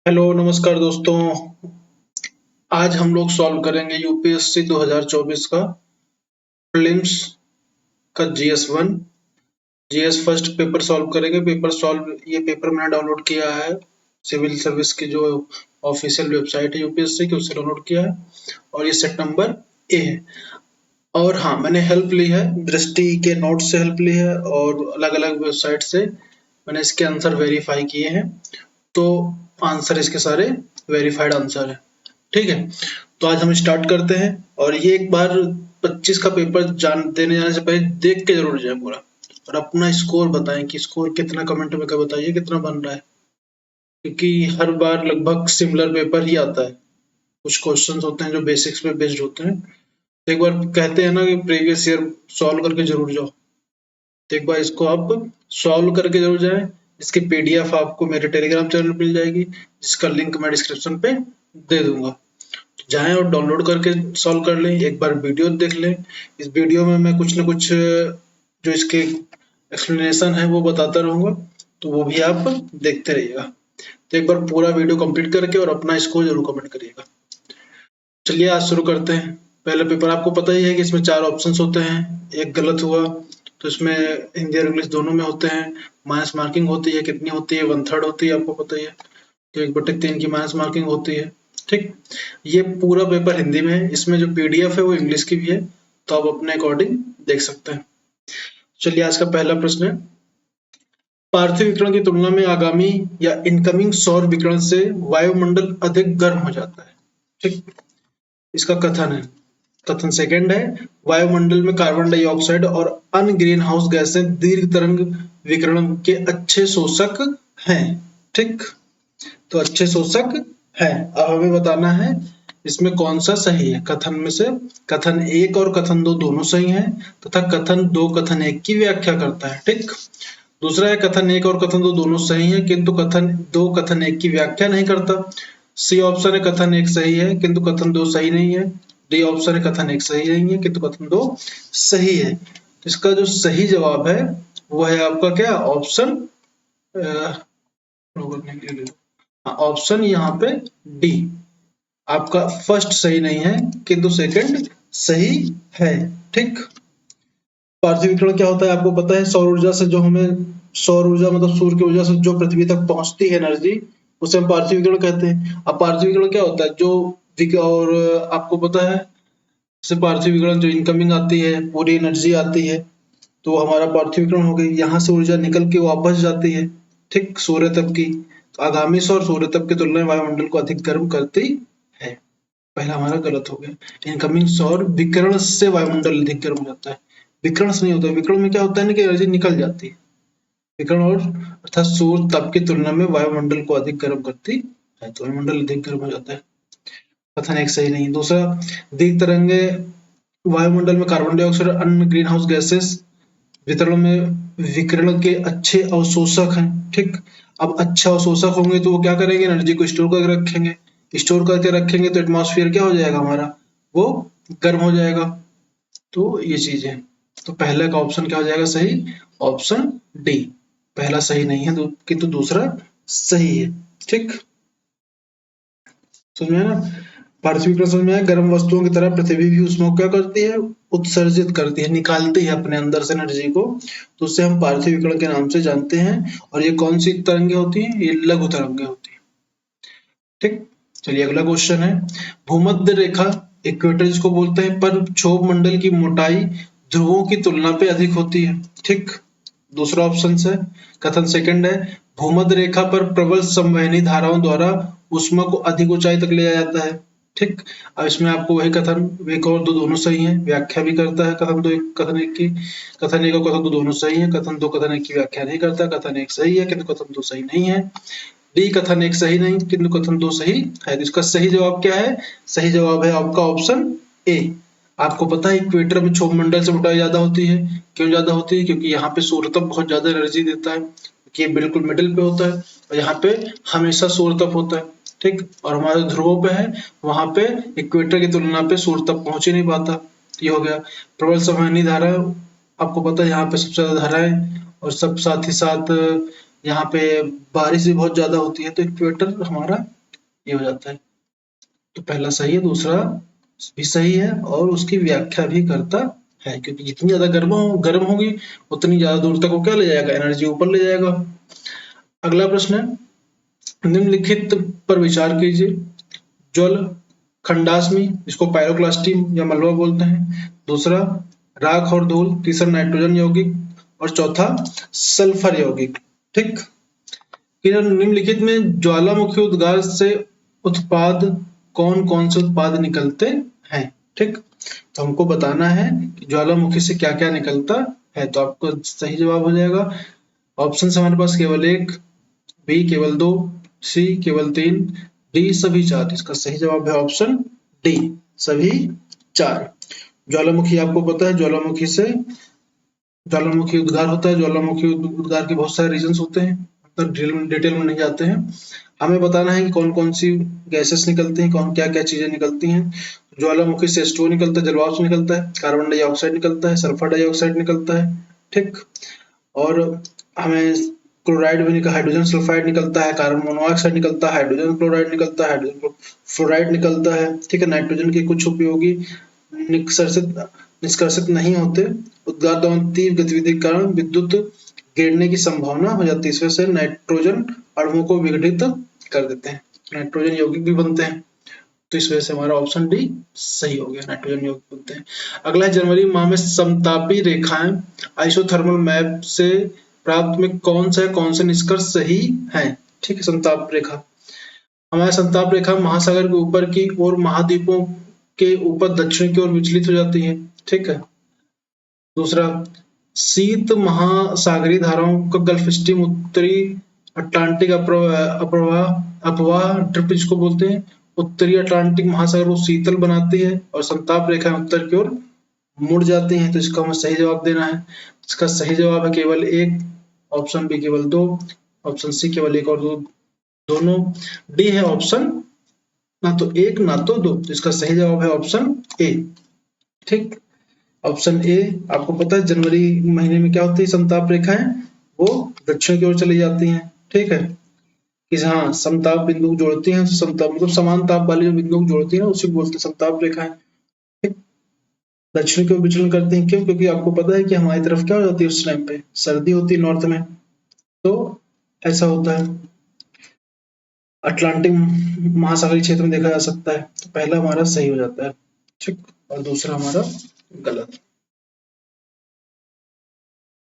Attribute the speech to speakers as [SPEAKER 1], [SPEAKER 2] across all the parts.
[SPEAKER 1] Hello नमस्कार दोस्तों। आज हम लोग सॉल्व करेंगे यूपीएससी 2024 का प्रीलिम्स का GS 1 GS first paper solve करेंगे। ये पेपर मैंने डाउनलोड किया है सिविल सर्विस की जो ऑफिशियल वेबसाइट है यूपीएससी की, उससे डाउनलोड किया है और ये सेट नंबर ए है। और हाँ, मैंने हेल्प ली है, दृष्टि के नोट से हेल्प ली है और अलग अलग वेबसाइट से मैंने इसके आंसर वेरीफाई किए हैं। तो आंसर इसके सारे वेरीफाइड आंसर है। ठीक है, तो आज हम स्टार्ट करते हैं। और ये एक बार 25 का पेपर देने जाने से पहले देख के जरूर जाए पूरा, और अपना स्कोर बताएं कि स्कोर कितना, कमेंट में क्या बताइए कितना बन रहा है, क्योंकि हर बार लगभग सिमिलर पेपर ही आता है। कुछ क्वेश्चंस होते हैं जो बेसिक्स पे बेस्ड होते हैं, तो एक बार कहते हैं ना कि प्रीवियस ईयर सॉल्व करके जरूर जाओ, तो एक बार इसको आप सॉल्व करके जरूर जाएं। इसकी पीडीएफ आपको मेरे टेलीग्राम चैनल पर मिल जाएगी, जिसका लिंक मैं डिस्क्रिप्शन पे दे दूंगा। जाएं और डाउनलोड करके सॉल्व कर लें, एक बार वीडियो देख लें। इस वीडियो में मैं कुछ ना कुछ जो इसके एक्सप्लेनेशन है वो बताता रहूंगा, तो वो भी आप देखते रहिएगा। तो एक बार पूरा वीडियो कंप्लीट करके और अपना स्कोर जरूर कमेंट करिएगा। चलिए आज शुरू करते हैं। पहले पेपर आपको पता ही है कि इसमें 4 ऑप्शंस होते हैं, एक गलत हुआ तो इसमें हिंदी और इंग्लिश दोनों में होते हैं। माइनस मार्किंग होती है, कितनी होती है, 1/3 होती है, आपको पता ही है। तो 1/3 की माइनस मार्किंग होती है। ठीक, ये पूरा पेपर हिंदी में है, इसमें जो पीडीएफ है वो इंग्लिश की भी है, तो आप अपने अकॉर्डिंग देख सकते हैं। चलिए आज का पहला प्रश्न है, पार्थिव विकिरण की तुलना में आगामी या इनकमिंग सौर विकिरण से वायुमंडल अधिक गर्म हो जाता है। ठीक, इसका कथन है। कथन सेकंड है, वायुमंडल में कार्बन डाइऑक्साइड और अन्य ग्रीन हाउस गैसें दीर्घ तरंग विकिरण के अच्छे शोषक हैं। ठीक, तो अच्छे शोषक है। अब हमें बताना है इसमें कौन सा सही है। कथन में से कथन 1 और कथन 2 दोनों सही हैं, तथा कथन 2 कथन 1 की व्याख्या करता है। ठीक, दूसरा है कथन 1 और कथन 2 दोनों सही हैं, किंतु कथन 2 कथन 1 की व्याख्या नहीं करता। सी ऑप्शन है, कथन 1 सही है किंतु कथन 2 सही नहीं है। डी ऑप्शन है, कथन 1 सही नहीं है किंतु कथन 2 सही है। तो इसका जो सही जवाब है वो है आपका क्या, ऑप्शन ऑप्शन यहाँ पे डी। आपका फर्स्ट सही नहीं है किंतु सेकंड सही है। ठीक, पार्थिव विकिरण क्या होता है आपको पता है। सौर ऊर्जा से जो हमें, सौर ऊर्जा मतलब सूर्य की ऊर्जा से जो पृथ्वी तक पहुंचती है एनर्जी, उसे हम पार्थिव विकिरण कहते हैं। अब पार्थिव विकिरण क्या होता है, जो और आपको पता है जैसे पार्थिव विकिरण जो इनकमिंग आती है पूरी एनर्जी आती है, तो हमारा पार्थिव विकिरण हो गई। यहाँ से ऊर्जा निकल के वापस जाती है, ठीक, सूर्य तप की। तो आगामी सौर सूर्य तप की तुलना में वायुमंडल को अधिक गर्म करती है। पहला हमारा गलत हो गया। इनकमिंग सौर विकिरण से वायुमंडल अधिक गर्म हो जाता है, विकिरण से नहीं होता है। विकिरण में क्या होता है ना कि एनर्जी निकल जाती है। विकिरण और अर्थात सूर्य तप की तुलना में वायुमंडल को अधिक गर्म करती है, तो वायुमंडल अधिक गर्म हो जाता है। कथन 1 सही नहीं। दूसरा, दीर्घ तरंगे वायुमंडल में कार्बन डाइऑक्साइड और अन्य ग्रीन हाउस गैसेस वितरण में विकिरण के अच्छे अवशोषक हैं। ठीक, अब अच्छे अवशोषक होंगे तो वो क्या करेंगे, एनर्जी को स्टोर करके रखेंगे। स्टोर करके रखेंगे तो एटमॉस्फेयर क्या हो जाएगा हमारा, वो गर्म हो जाएगा। तो ये चीज है। तो पहले का ऑप्शन क्या हो जाएगा सही, ऑप्शन डी। पहला सही नहीं है किंतु दूसरा सही है। ठीक, समझ में आया ना। पार्थिव विकिरण समझ में आया। गर्म वस्तुओं की तरह पृथ्वी भी ऊष्मा को क्या करती है, उत्सर्जित करती है, निकालती है अपने अंदर से एनर्जी को, तो उससे हम पार्थिव विकिरण के नाम से जानते हैं। और ये कौन सी तरंगे होती हैं, ये लघु तरंगे होती हैं। ठीक, चलिए अगला क्वेश्चन है, भूमध्य रेखा इक्वेटर जिसको बोलते हैं पर क्षोभ मंडल की मोटाई ध्रुवों की तुलना पे अधिक होती है। ठीक, दूसरा ऑप्शन है। कथन सेकंड है, भूमध्य रेखा पर प्रबल संवहनी धाराओं द्वारा ऊष्मा को अधिक ऊंचाई तक ले जाया जाता है। ठीक, अब इसमें आपको वही कथन 1 और 2 दोनों सही है, व्याख्या भी करता है कथन 2 कथन 1 की। कथन 1 और कथन 2 दोनों सही है, कथन 2 कथन 1 की व्याख्या नहीं करता। कथन 1 सही है किंतु कथन 2 सही नहीं है। डी, कथन 1 सही नहीं किंतु कथन 2 सही है। तो इसका सही जवाब क्या है, सही जवाब है आपका ऑप्शन ए। आपको पता है इक्वेटर में क्षोभ मंडल से मोटाई ज्यादा होती है। क्यों ज्यादा होती है, क्योंकि यहाँ पे सूर्य तप बहुत ज्यादा एनर्जी देता है, क्योंकि ये बिल्कुल मिडिल पे होता है और यहाँ पे हमेशा सूर्य तप होता है। ठीक, और हमारे ध्रुवों पे है, वहां पे इक्वेटर की तुलना पे सूर्य तप पहुंच ही नहीं पाता। ये हो गया। प्रबल संवहनी धारा, आपको पता है यहाँ पे सबसे ज्यादा धाराएं और सब साथ ही साथ यहाँ पे बारिश भी बहुत ज्यादा होती है, तो इक्वेटर हमारा ये हो जाता है। तो पहला सही है, दूसरा भी सही है और उसकी व्याख्या भी करता है, क्योंकि जितनी ज्यादा गर्म होगी उतनी ज्यादा दूर तक वो क्या ले जाएगा, एनर्जी ऊपर ले जाएगा। अगला प्रश्न है, निम्नलिखित पर विचार कीजिए। जल खंडाश्मी, इसको पायरोक्लास्टी या मलबा बोलते हैं। दूसरा राख और धूल। तीसरा नाइट्रोजन यौगिक और चौथा सल्फर यौगिक। ठीक, निम्नलिखित में ज्वालामुखी उद्गार से उत्पाद कौन कौन से उत्पाद निकलते हैं। ठीक, तो हमको बताना है कि ज्वालामुखी से क्या क्या निकलता है। तो आपको सही जवाब हो जाएगा, ऑप्शन हमारे पास केवल एक, बी केवल दो, सी केवल तीन, डी सभी चार। इसका सही जवाब है ऑप्शन डी, सभी चार। ज्वालामुखी आपको पता है, ज्वालामुखी उद्गार होता है। ज्वालामुखी उद्गार के बहुत सारे रीजंस होते हैं, डिटेल में नहीं जाते हैं। हमें बताना है कि कौन कौन सी गैसेस निकलती हैं, कौन क्या क्या चीजें निकलती हैं। ज्वालामुखी से H2O निकलता है, जलवाष्प निकलता है, कार्बन डाइऑक्साइड निकलता है, सल्फर डाइऑक्साइड निकलता है। ठीक, और हमें क्लोराइड भी निकल, हाइड्रोजन सल्फाइड निकलता है, कार्बन मोनोऑक्साइड निकलता है, हाइड्रोजन क्लोराइड निकलता है, हाइड्रोजन फ्लोराइड निकलता है। ठीक है, नाइट्रोजन के कुछ उपयोगी निष्कर्षित नहीं होते। उद्गार दौरान तीव्र गतिविधि के कारण विद्युत गिरने की संभावना हो जाती है, इस वजह से नाइट्रोजन अणुओं को विघटित कर देते हैं, नाइट्रोजन यौगिक भी बनते हैं। तो इस वजह से हमारा ऑप्शन डी सही हो गया, नाइट्रोजन यौगिक बनते हैं। अगला है, जनवरी माह में समतापी रेखाएं आइसोथर्मल मैप से प्राप्त में कौन से निष्कर्ष सही है। ठीक है, समताप रेखा, हमारा समताप रेखा महासागर के ऊपर की ओर महाद्वीपों के ऊपर दक्षिण की ओर विचलित हो जाती है। ठीक है, दूसरा शीत महासागरीय धाराओं का गल्फ स्ट्रीम उत्तरी अटलांटिक अपवाह ड्रिप जिसको बोलते हैं, उत्तरी अटलांटिक महासागर को शीतल बनाती है और समताप रेखा उत्तर की ओर मुड़ जाती हैं। तो इसका हमें सही जवाब देना है। इसका सही जवाब है केवल एक, ऑप्शन बी केवल दो, ऑप्शन सी केवल एक और दो, दोनों, डी है ऑप्शन ना तो एक ना तो दो। तो इसका सही जवाब है ऑप्शन ए। ठीक, ऑप्शन ए। आपको पता है जनवरी महीने में क्या होती है, समताप रेखाएं वो दक्षिण की ओर चली जाती हैं। ठीक है, कि हाँ समताप बिंदु जोड़ती हैं, समताप मतलब समान ताप वाली जो बिंदु जोड़ती है ना, उसी को बोलते हैं समताप रेखाएं। ठीक, दक्षिण की ओर विचलन करती हैं, क्यों? क्योंकि आपको पता है कि हमारी तरफ क्या हो जाती है, उस टाइम पे सर्दी होती है नॉर्थ में, तो ऐसा होता है। अटलांटिक महासागरीय क्षेत्र में देखा जा सकता है। तो पहला हमारा सही हो जाता है, ठीक, और दूसरा हमारा गलत।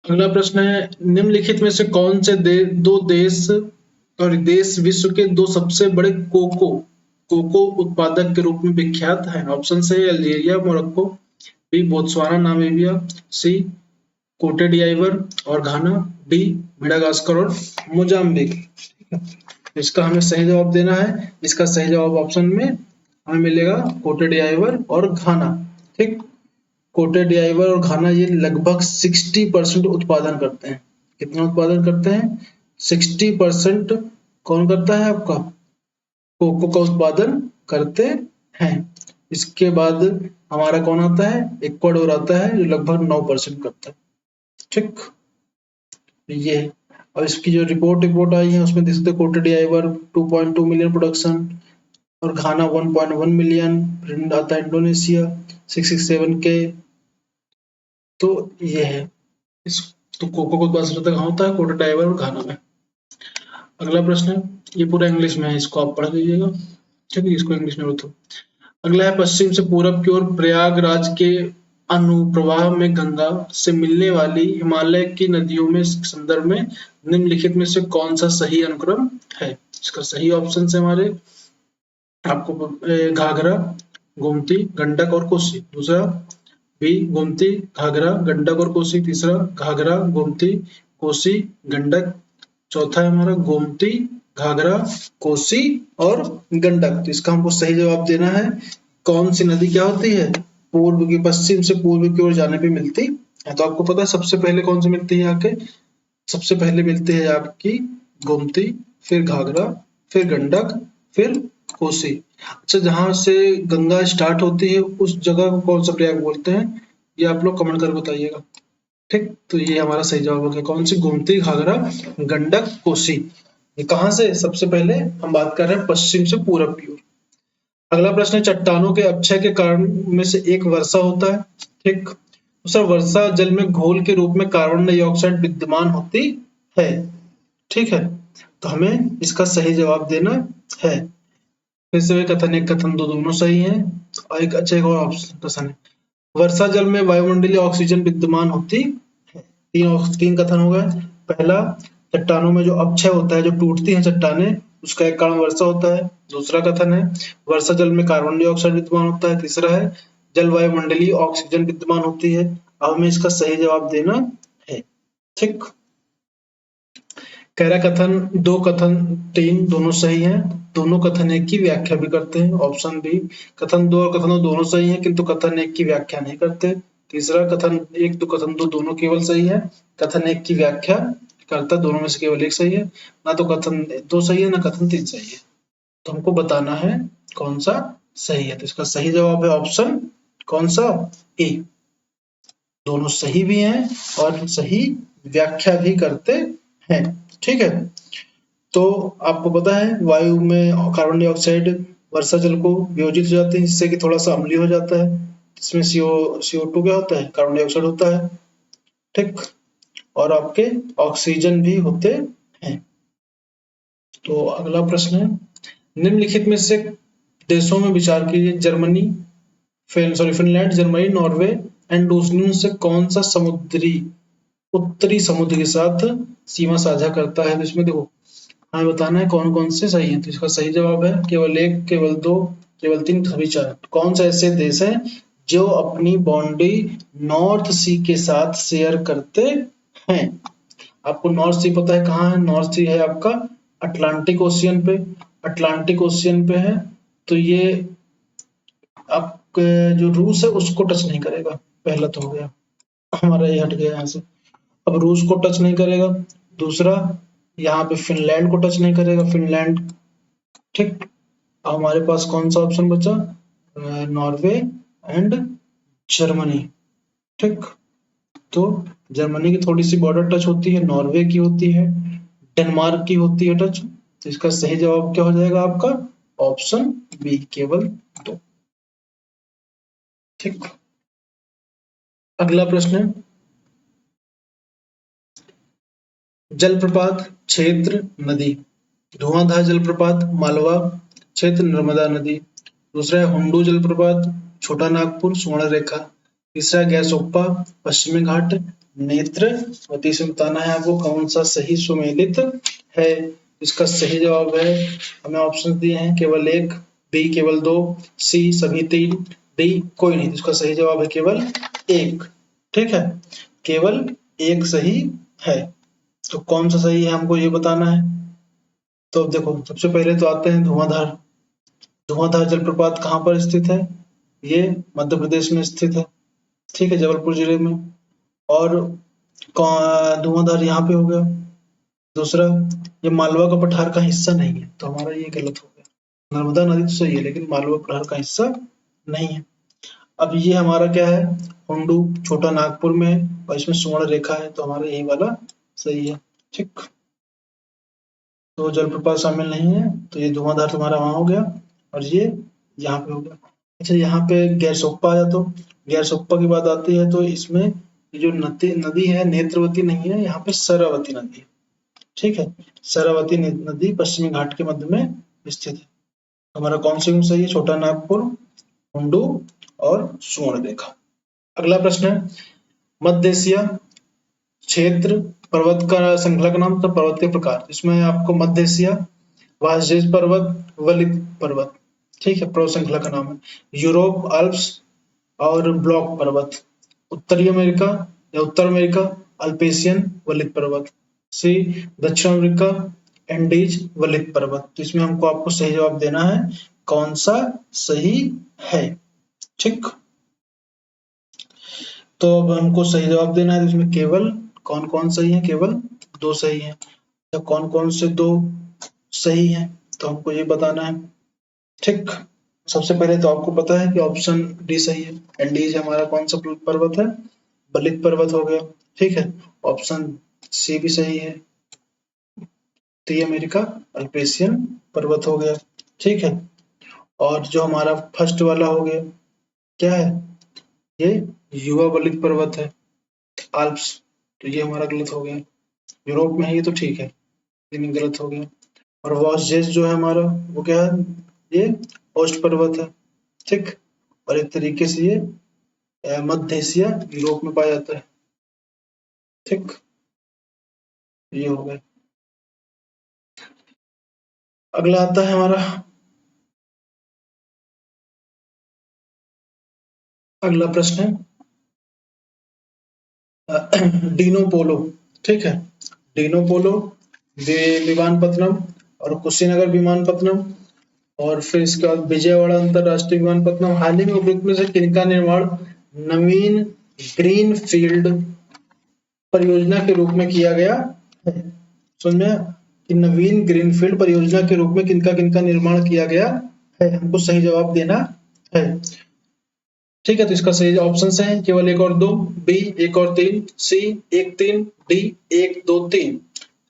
[SPEAKER 1] अगला प्रश्न है, निम्नलिखित में से कौन से दो देश और देश विश्व के दो सबसे बड़े कोको उत्पादक के रूप में विख्यात हैं। ऑप्शन से Algeria Morocco, B Botswana Namibia, C Cote d'Ivoire और घाना, डी मेडागास्कर और मोजाम्बिक। इसका हमें सही जवाब देना है। इसका सही जवाब ऑप्शन में हमें मिलेगा कोटे डिआइवर और घाना। ठीक, कोटे डिआइवर और घाना ये लगभग 60% उत्पादन करते हैं। कितना उत्पादन करते हैं? 60% कौन करता है आपका? कोको का उत्पादन करते हैं। इसके बाद हमारा कौन आता है? इक्वाडोर आता है जो लगभग 9% करता है। ठीक, ये है। और इसकी जो रिपोर्ट आई है उसमें देख सकते कोटे डिआइवर 2.2 मिलियन प्रोडक्शन और घाना 1.1 मिलियन, फिर आता है इंडोनेशिया 667 के। तो ये है इस, तो कोको को उत्पादन सबसे कहाँ होता है? कोटे डिआइवर और घाना में। अगला प्रश्न है, ये पूरा इंग्लिश में है, इसको आप पढ़ लीजिएगा। ठीक है, इसको इंग्लिश में बताओ। अगला है, पश्चिम से पूरब की ओर प्रयागराज के अनुप्रवाह में गंगा से मिलने वाली हिमालय की नदियों में संदर्भ में निम्नलिखित में से कौन सा सही अनुक्रम है? इसका सही ऑप्शन है हमारे आपको घाघरा, गोमती, गंडक और कोसी। दूसरा बी गोमती, घाघरा, गंडक और कोसी। तीसरा घाघरा, गोमती, कोसी, गंडक। चौथा है हमारा गोमती, घाघरा, कोसी और गंडक। तो इसका हमको सही जवाब देना है। कौन सी नदी क्या होती है? पूर्व की, पश्चिम से पूर्व की ओर जाने पे मिलती है। तो आपको पता है सबसे पहले कौन सी मिलती है आके? सबसे पहले मिलती है आपकी गोमती, फिर घाघरा, फिर गंडक, फिर कोसी। अच्छा, जहां से गंगा स्टार्ट होती है उस जगह को कौन सा प्रयाग बोलते हैं? ये आप लोग कमेंट कर बताइएगा। ठीक, तो ये हमारा सही जवाब हो गया। कौन सी? गोमती घाघरा गंडक कोसी। ये कहाँ से? सबसे पहले हम बात कर रहे हैं पश्चिम से पूरब की ओर। अगला प्रश्न है, चट्टानों के अपक्षय के कारण में से एक वर्षा होता है। ठीक, दूसरा, वर्षा जल में घोल के रूप में कार्बन डाइऑक्साइड विद्यमान होती है। ठीक है, तो हमें इसका सही जवाब देना है। फिर से कथन एक कथन दो दोनों सही है। और एक अच्छा एक और ऑप्शन कथन है, वर्षा जल में वायुमंडलीय ऑक्सीजन विद्यमान होती है। तीन कथन हो गए। पहला, चट्टानों में जो अपक्षय होता है, जो टूटती हैं चट्टानें, उसका एक कारण वर्षा होता है। दूसरा कथन है, वर्षा जल में कार्बन डाइऑक्साइड विद्यमान होता है। तीसरा है, जल वायुमंडलीय ऑक्सीजन विद्यमान होती है। अब हमें इसका सही जवाब देना है। ठीक, कह रहा कथन दो कथन तीन दोनों सही हैं। दोनों कथन एक की व्याख्या भी करते हैं। ऑप्शन बी, कथन दो और कथन दो दोनों सही हैं किंतु कथन एक की व्याख्या नहीं करते। तीसरा, कथन एक दो कथन दो दोनों केवल सही है, कथन एक की व्याख्या करता, दोनों में से केवल एक सही है। ना तो कथन दो सही है ना कथन तीन सही है। तो हमको बताना है कौन सा सही है। तो इसका सही जवाब है ऑप्शन कौन सा? ए। दोनों सही भी हैं और सही व्याख्या भी करते हैं। ठीक है, तो आपको पता है वायु में कार्बन डाइऑक्साइड वर्षा जल को वियोजित हो जाते हैं, जिससे कि थोड़ा सा अम्लीय हो जाता है। इसमें CO2 क्या होता है? कार्बन डाइऑक्साइड होता है। ठीक, और आपके ऑक्सीजन भी होते हैं। तो अगला प्रश्न है, निम्नलिखित में से देशों में विचार कीजिए, Germany Finland, Germany, Norway and डूसनियन से कौन सा उत्तरी समुद्र के साथ सीमा साझा करता है। तो इसमें देखो हमें बताना है कौन कौन से सही है। तो इसका सही जवाब है केवल एक, केवल दो, केवल तीन, सभी चार। कौन से ऐसे देश हैं जो अपनी बाउंड्री नॉर्थ सी के साथ शेयर करते हैं? आपको नॉर्थ सी पता है कहाँ है? नॉर्थ सी है आपका अटलांटिक ओशियन पे। अटलांटिक ओशियन पे है, तो ये आपके जो रूस है उसको टच नहीं करेगा। पहला तो हो गया, हमारा ये हट गया यहाँ से। अब रूस को टच नहीं करेगा। दूसरा, यहाँ पे फिनलैंड को टच नहीं करेगा, फिनलैंड। ठीक, अब हमारे पास कौन सा ऑप्शन बचा? Norway and Germany. ठीक, तो जर्मनी की थोड़ी सी बॉर्डर टच होती है, नॉर्वे की होती है, डेनमार्क की होती है टच। तो इसका सही जवाब क्या हो जाएगा आपका? ऑप्शन बी, केवल दो। ठीक, अगला प्रश्न है, जलप्रपात क्षेत्र नदी। धुआंधार जलप्रपात मालवा क्षेत्र नर्मदा नदी। दूसरा है हुंडू जलप्रपात छोटा नागपुर स्वर्ण रेखा। तीसरा गैसोप्पा पश्चिमी घाट नेत्रवती। से बताना है आपको कौन सा सही सुमेलित है। इसका सही जवाब है, हमें ऑप्शन दिए हैं केवल एक, बी केवल दो, सी सभी तीन, डी कोई नहीं। इसका सही जवाब है केवल एक। ठीक है, केवल एक सही है। तो कौन सा सही है हमको ये बताना है। तो अब देखो सबसे पहले तो आते हैं धुआंधार। धुआंधार जलप्रपात कहाँ पर स्थित है? ये मध्य प्रदेश में स्थित है। ठीक है, जबलपुर जिले में। और धुआंधार यहाँ पे हो गया। दूसरा, ये मालवा का पठार का हिस्सा नहीं है, तो हमारा ये गलत हो गया। नर्मदा नदी तो सही है लेकिन मालवा पठार का हिस्सा नहीं है। अब ये हमारा क्या है? हुंडू छोटा नागपुर में है और इसमें स्वर्ण रेखा है, तो हमारा यही वाला सही है। ठीक, तो जलप्रपात शामिल नहीं है, तो ये धुआंधार तुम्हारा वहां हो गया और ये यहाँ पे हो गया। अच्छा, यहाँ पे गैरसोप्पा आया, तो गैरसोप्पा की बात आती है तो इसमें ये जो नदी नदी है नेत्रवती नहीं है, यहाँ पे शरावती नदी है। ठीक है, शरावती नदी पश्चिमी घाट के मध्य में स्थित है। हमारा कौन सी में सही है? छोटा नागपुर, हुंडू और स्वर्ण रेखा। अगला प्रश्न है, मध्य एशिया क्षेत्र पर्वत का श्रृंखला का नाम, तो पर्वत के प्रकार। इसमें आपको मध्य एशिया, वासजेज पर्वत, वलित पर्वत। ठीक है, पर्वत श्रृंखला का नाम है। यूरोप अल्प्स और ब्लॉक पर्वत। उत्तरी अमेरिका या उत्तर अमेरिका अल्पेशियन वलित पर्वत। सी दक्षिण अमेरिका एंडीज वलित पर्वत। तो इसमें हमको आपको सही जवाब देना है कौन सा सही है। ठीक, तो अब हमको सही जवाब देना है, इसमें केवल कौन कौन सही है? केवल दो सही है। तो कौन कौन से दो सही है तो हमको ये बताना है। ठीक, सबसे पहले तो आपको पता है कि ऑप्शन डी सही है। एंडीज हमारा कौन सा पर्वत है? बलित पर्वत हो गया, ठीक है। ऑप्शन सी भी सही है, उत्तरी अमेरिका अल्पेशियन पर्वत हो गया, ठीक है। और जो हमारा फर्स्ट वाला हो गया, क्या है ये, युवा बलित पर्वत है, आल्प्स, तो ये हमारा गलत हो गया। यूरोप में है ये तो ठीक है, लेकिन गलत हो गया। और वॉसजेस जो है हमारा, वो क्या है, ये ओस्ट पर्वत है, ठीक। और एक तरीके से ये मध्य एशिया यूरोप में पाया जाता है, ठीक। ये हो गया। अगला आता है हमारा, अगला प्रश्न है डीनो पोलो, ठीक है। डीनो पोलो, विमानपत्तनम और कुशीनगर विमानपत्तनम, और फिर इसके बाद विजयवाड़ा अंतरराष्ट्रीय विमानपत्तनम, हाल ही में उपयुक्त में से किनका निर्माण नवीन ग्रीन फील्ड परियोजना के रूप में किया गया है? समझ में आया? कि नवीन ग्रीनफील्ड परियोजना के रूप में किनका किनका निर्माण किया गया है, हमको सही जवाब देना है, ठीक है। तो इसका सही ऑप्शन है केवल एक और दो, बी एक और तीन, सी एक तीन, डी एक दो तीन।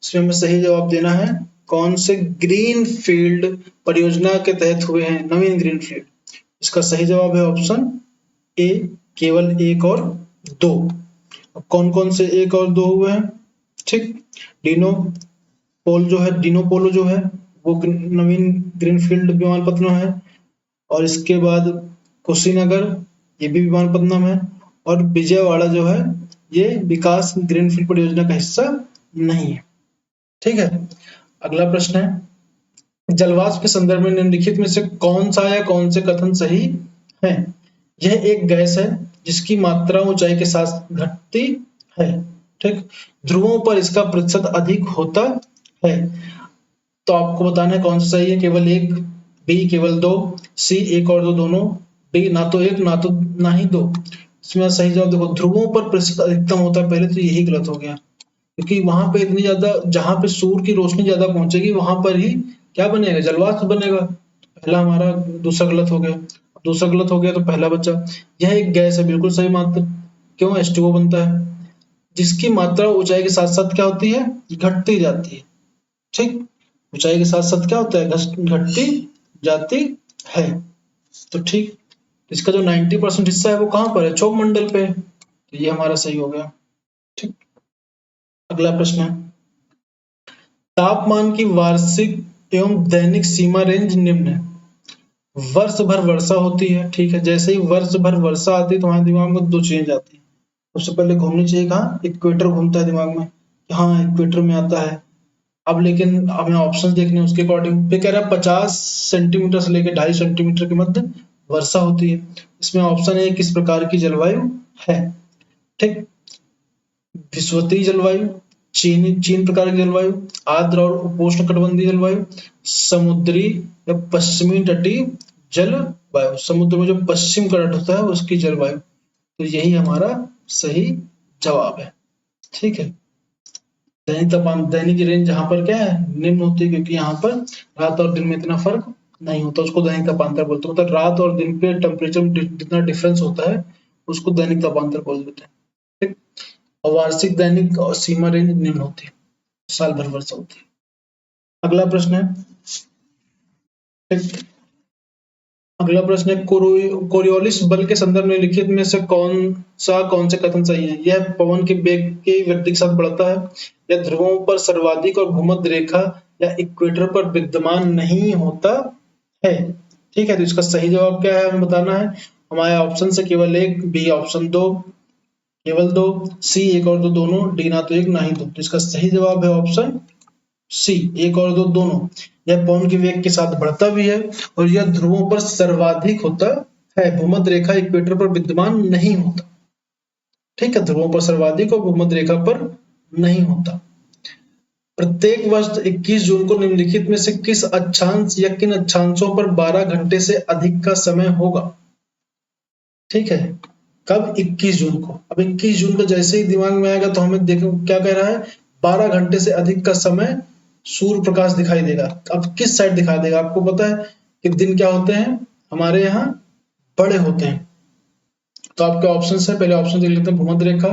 [SPEAKER 1] इसमें हमें सही जवाब देना है कौन से ग्रीन फील्ड परियोजना के तहत हुए हैं नवीन ग्रीन फील्ड। इसका सही जवाब है ऑप्शन ए, केवल एक और दो। अब कौन कौन से एक और दो हुए हैं, ठीक। डिनो पोल जो है, डिनो पोलो जो है वो नवीन ग्रीनफील्ड विमानपत्तनम है, और इसके बाद कुशीनगर ये भी विमानपत्तनम है, और विजयवाड़ा जो है ये विकास ग्रीनफील्ड परियोजना का हिस्सा नहीं है, ठीक है। अगला प्रश्न है जलवाष्प के संदर्भ में निम्नलिखित में से कौन सा या कौन से कथन सही है? यह एक गैस है जिसकी मात्रा ऊंचाई के साथ घटती है, ठीक। ध्रुवों पर इसका प्रतिशत अधिक होता है, तो आपको बताना है कौन सा सही है, केवल एक, बी केवल दो, सी एक और दो दोनों, डी ना तो एक ना तो ना ही दो। इसमें सही जवाब देखो, ध्रुवों पर प्रतिशत अधिकतम होता है, पहले तो यही गलत हो गया, क्योंकि वहां पे इतनी ज्यादा, जहां पे सूर्य की रोशनी ज्यादा पहुंचेगी वहां पर ही क्या बनेगा, जलवाष्प बनेगा। पहला हमारा, दूसरा गलत हो गया, दूसरा गलत हो गया तो पहला बचा। यह एक गैस है, बिल्कुल सही मात्रा, क्यों H2O बनता है, जिसकी मात्रा ऊंचाई के साथ साथ क्या होती है, घटती जाती है, ठीक। ऊंचाई के साथ साथ क्या होता है, घटती जाती है, तो ठीक। इसका जो 90% हिस्सा है वो कहाँ पर है, क्षोभ मंडल पे, तो ये हमारा सही हो गया, ठीक। अगला प्रश्न है तापमान की वार्षिक एवं दैनिक सीमा रेंज निम्न है। वर्ष भर वर्षा होती है, ठीक है। जैसे ही वर्ष भर वर्षा आती है तो हमारे दिमाग में दो चीजें आती है, सबसे पहले घूमनी चाहिए कहाँ, इक्वेटर घूमता है दिमाग में, हाँ इक्वेटर में आता है। अब लेकिन हमें ऑप्शन देखने हैं उसके अकॉर्डिंग, पे कह रहा है 50 सेंटीमीटर से लेकर 2.5 सेंटीमीटर के मध्य वर्षा होती है। इसमें ऑप्शन है किस प्रकार की जलवायु है, ठीक। विषुवतीय जलवायु, चीन प्रकार की जलवायु, आर्द्र और उपोष्ण कटिबंधीय जलवायु, समुद्री या पश्चिमी तटीय जलवायु, समुद्र में जो पश्चिम का तट होता है उसकी जलवायु, तो यही हमारा सही जवाब है, ठीक है। दैनिक तापमान, दैनिक रेंज जहाँ पर क्या है, निम्न होती है, क्योंकि यहाँ पर रात और दिन में इतना फर्क नहीं होता, उसको दैनिक तापांतर बोलते हैं, मतलब रात और दिन पे टेम्परेचर में जितना डिफरेंस होता है उसको दैनिक तापांतर बोल देते हैं, ठीक। और वार्षिक दैनिक और सीमा रेंज निम्न होती है, साल भर वर्षा होती है। अगला प्रश्न है, ठीक। अगला प्रश्न है कोरियोलिस बल के संदर्भ में लिखित में से कौन से कथन सही है? यह पवन के वेग के वृद्धि के साथ बढ़ता है, यह ध्रुवों पर सर्वाधिक और भूमध्य रेखा या इक्वेटर पर विद्यमान नहीं होता है, ठीक है। तो इसका सही जवाब क्या है हमें बताना है, हमारे ऑप्शन से केवल एक, बी ऑप्शन दो केवल दो, सी एक और दो दोनों, डी ना तो एक ना ही दो। तो इसका सही जवाब है ऑप्शन सी, एक और दो दोनों। यह पवन के वेग के साथ बढ़ता भी है और यह ध्रुवों पर सर्वाधिक होता है, भूमध्य रेखा इक्वेटर पर विद्यमान नहीं होता, ठीक है। ध्रुवों पर सर्वाधिक और भूमध्य रेखा पर नहीं होता। प्रत्येक वर्ष 21 जून को निम्नलिखित में से किस अक्षांश या किन अक्षांशों पर 12 घंटे से अधिक का समय होगा, ठीक है। कब, 21 जून को। अब 21 जून को जैसे ही दिमाग में आएगा तो हमें देखो क्या कह रहा है, 12 घंटे से अधिक का समय सूर्य प्रकाश दिखाई देगा। अब किस साइड दिखाई देगा, आपको पता है कि दिन क्या होते हैं हमारे यहाँ, बड़े होते हैं, तो आपके ऑप्शन है, पहले ऑप्शन देख लेते हैं, भूमध्य रेखा,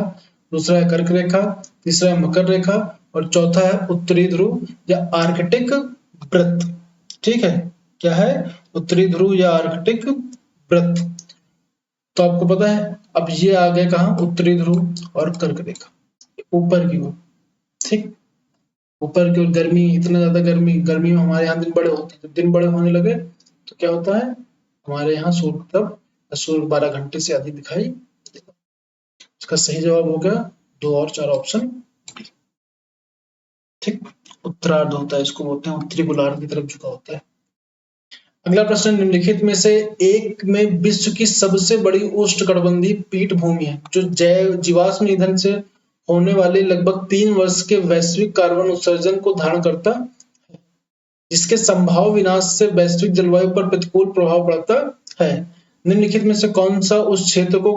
[SPEAKER 1] दूसरा है कर्क रेखा, तीसरा है मकर रेखा और चौथा है उत्तरी ध्रुव या आर्कटिक वृत्त। ठीक है, क्या है? उत्तरी ध्रुव या आर्कटिक वृत्त। तो आपको पता है अब ये आ गए कहाँ, उत्तरी ध्रुव और कर्क रेखा ऊपर की ओर। ठीक, ऊपर की ओर गर्मी, इतना ज्यादा गर्मी, गर्मी में हमारे यहाँ दिन बड़े होते हैं, जब दिन बड़े होने लगे तो क्या होता है, हमारे यहाँ सूर्य तब सूर्य 12 घंटे से अधिक दिखाई देगा। इसका सही जवाब हो गया 2 और 4 ऑप्शन। ठीक, उत्तरार्ध होता है, इसको बोलते हैं उत्तरी गोलार्ध की तरफ झुका होता है। अगला प्रश्न, निम्नलिखित में से एक में विश्व की सबसे बड़ी उष्णकटिबंधीय पीठभूमि है जो जैव जीवाश्म ईंधन से होने वाले लगभग 3 वर्ष के वैश्विक कार्बन उत्सर्जन को धारण करता है, जिसके संभाव्य विनाश से वैश्विक जलवायु पर प्रतिकूल प्रभाव पड़ता है। निम्नलिखित में से कौन सा उस क्षेत्र को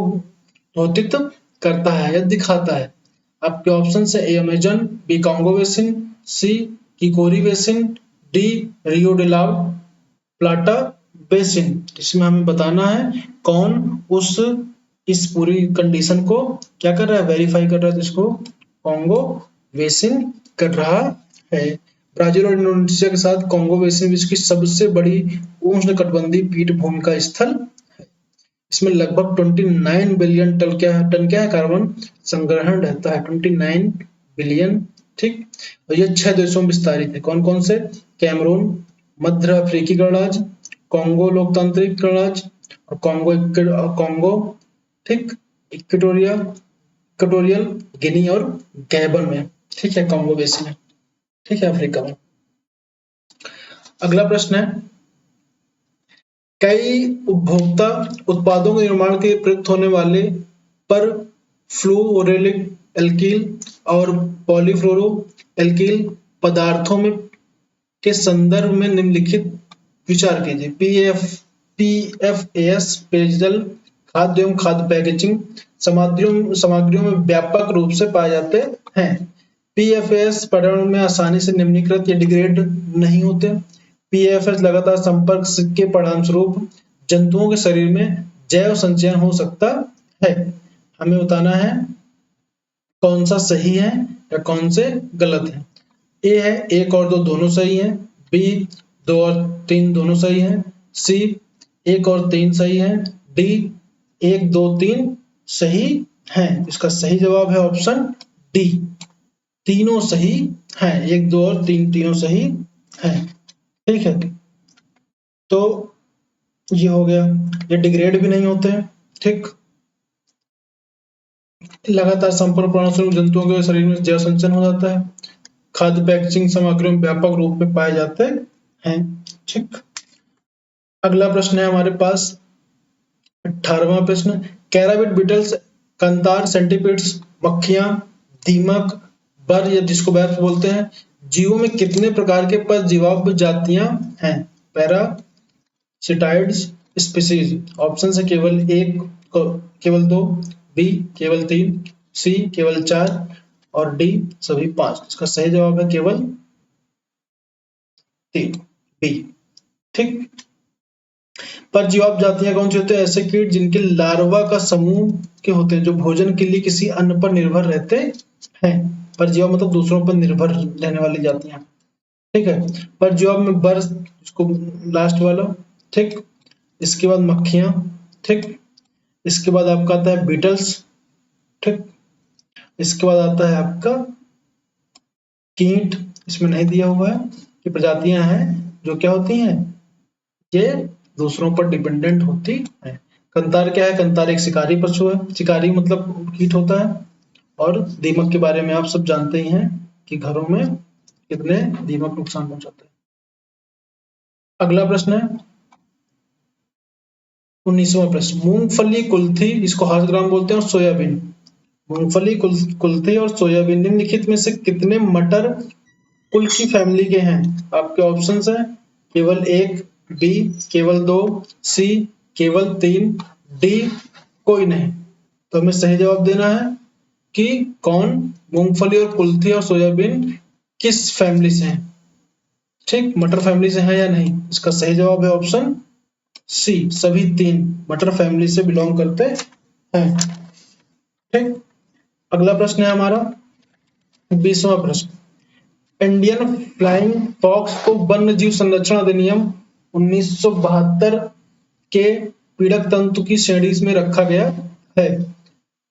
[SPEAKER 1] द्योतित करता है या दिखाता है? आपके ऑप्शन है, A Amazon, B Congo basin, C Kikori basin, D Rio de la Plata basin. इसमें हमें बताना है कौन उस इस पूरी कंडीशन को क्या कर रहा है, वेरीफाई कर रहा है, जिसको कांगो बेसिन कर रहा है। ब्राजील और इंडोनेशिया के साथ कांगो बेसिन विश्व की सबसे बड़ी उष्णकटिबंधीय पीठभूमि का स्थल है। इसमें लगभग 29 बिलियन टन क्या है, कार्बन संग्रहण रहता है, 29 बिलियन। ठीक, और ये 6 देशों में विस्तारित है। कौन कौन से? कैमरून, मध्य अफ्रीकी गणराज्य, कांगो लोकतांत्रिक गणराज्य और कांगो, ठीक, इक्वेटोरियल गिनी और गैबन में। ठीक है, कांगो बेसिन है, ठीक है, अफ्रीका में। अगला प्रश्न है, कई उपभोक्ता उत्पादों के निर्माण के लिए प्रयुक्त होने वाले पर फ्लुओरिक एल्कील और पॉलीफ्लोरो एल्कील पदार्थों में के संदर्भ में निम्नलिखित विचार कीजिए। पीएफएस पेयजल, खाद्य एवं खाद्य पैकेजिंग सामग्रियों में व्यापक रूप से पाए जाते हैं। पीएफएस पर्यावरण में आसानी से निम्नीकृत या डिग्रेड नहीं होते। पीएफएस लगातार संपर्क के परिणामस्वरूप जंतुओं के शरीर में जैव संचयन हो सकता है। हमें बताना है कौन सा सही है या कौन से गलत है। ए है 1 और 2 दोनों सही है, बी 2 और 3 दोनों सही है, सी 1 और 3 सही है, डी 1 2 3 सही है। इसका सही जवाब है ऑप्शन डी, तीनों सही है, 1 2 और 3 तीनों सही है। ठीक है, तो ये हो गया, ये डिग्रेड भी नहीं होते हैं। ठीक, लगातार संपर्क परिणामस्वरूप जंतुओं के शरीर में जैव संचयन हो जाता है। खाद्य पैकेजिंग सामग्रियों में व्यापक रूप में पाए जाते हैं। ठीक, अगला प्रश्न है हमारे पास 18वां प्रश्न, कैराबिड बीटल्स, कंतार, सेंटीपीड्स, मक्खियां, दीमक, बर या जिसको बैर्स बोलते हैं, जीवों में कितने प्रकार के परजीवात्म जातियां हैं? पैरासिटाइड्स स्पीसीज। ऑप्शन है केवल 1, केवल 2, बी केवल 3, सी केवल 4 और डी सभी 5। इसका सही जवाब है केवल 3, बी। ठीक, परजीवात्म जातियां कौन सी होती है? ऐसे कीट जिनके लार्वा का समूह के होते हैं जो भोजन के लिए किसी अन्य पर निर्भर रहते हैं। परजीवात्म मतलब दूसरों पर निर्भर रहने वाली जातियां। ठीक है, परजीवात्म में बर, इसको लास्ट वाला। ठीक, इसके बाद मक्खियां। ठीक, इसके बाद आपका आता है बीटल्स। ठीक, इसके बाद आता है आपका कीट, इसमें नहीं दिया हुआ है कि प्रजातियां हैं जो क्या होती हैं, ये दूसरों पर डिपेंडेंट होती है। कंतार क्या है? कंतार एक शिकारी पशु है, शिकारी मतलब कीट होता है। और दीमक के बारे में आप सब जानते ही हैं कि घरों में कितने दीमक नुकसान पहुंचाते हैं। अगला प्रश्न है 19वां प्रश्न, मूंगफली, कुल्थी जिसको हर्ष बोलते हैं और सोयाबीन, मूंगफली, कुल्थी और सोयाबीन निम्नलिखित में से कितने मटर कुल की फैमिली के हैं? आपके ऑप्शंस हैं केवल 1, बी केवल 2, सी केवल 3, डी कोई नहीं। तो हमें सही जवाब देना है कि कौन मूंगफली और कुल्थी और सोयाबीन किस फैमिली से हैं। ठीक, मटर फैमिली से है या नहीं? इसका सही जवाब है ऑप्शन सी, सभी 3 मटर फैमिली से बिलोंग करते है। ठीक, अगला प्रश्न है हमारा 20वां प्रश्न। इंडियन फ्लाइंग फॉक्स को वन्य जीव संरक्षण अधिनियम 1972 के पीड़क तंतु की श्रेणी में रखा गया है।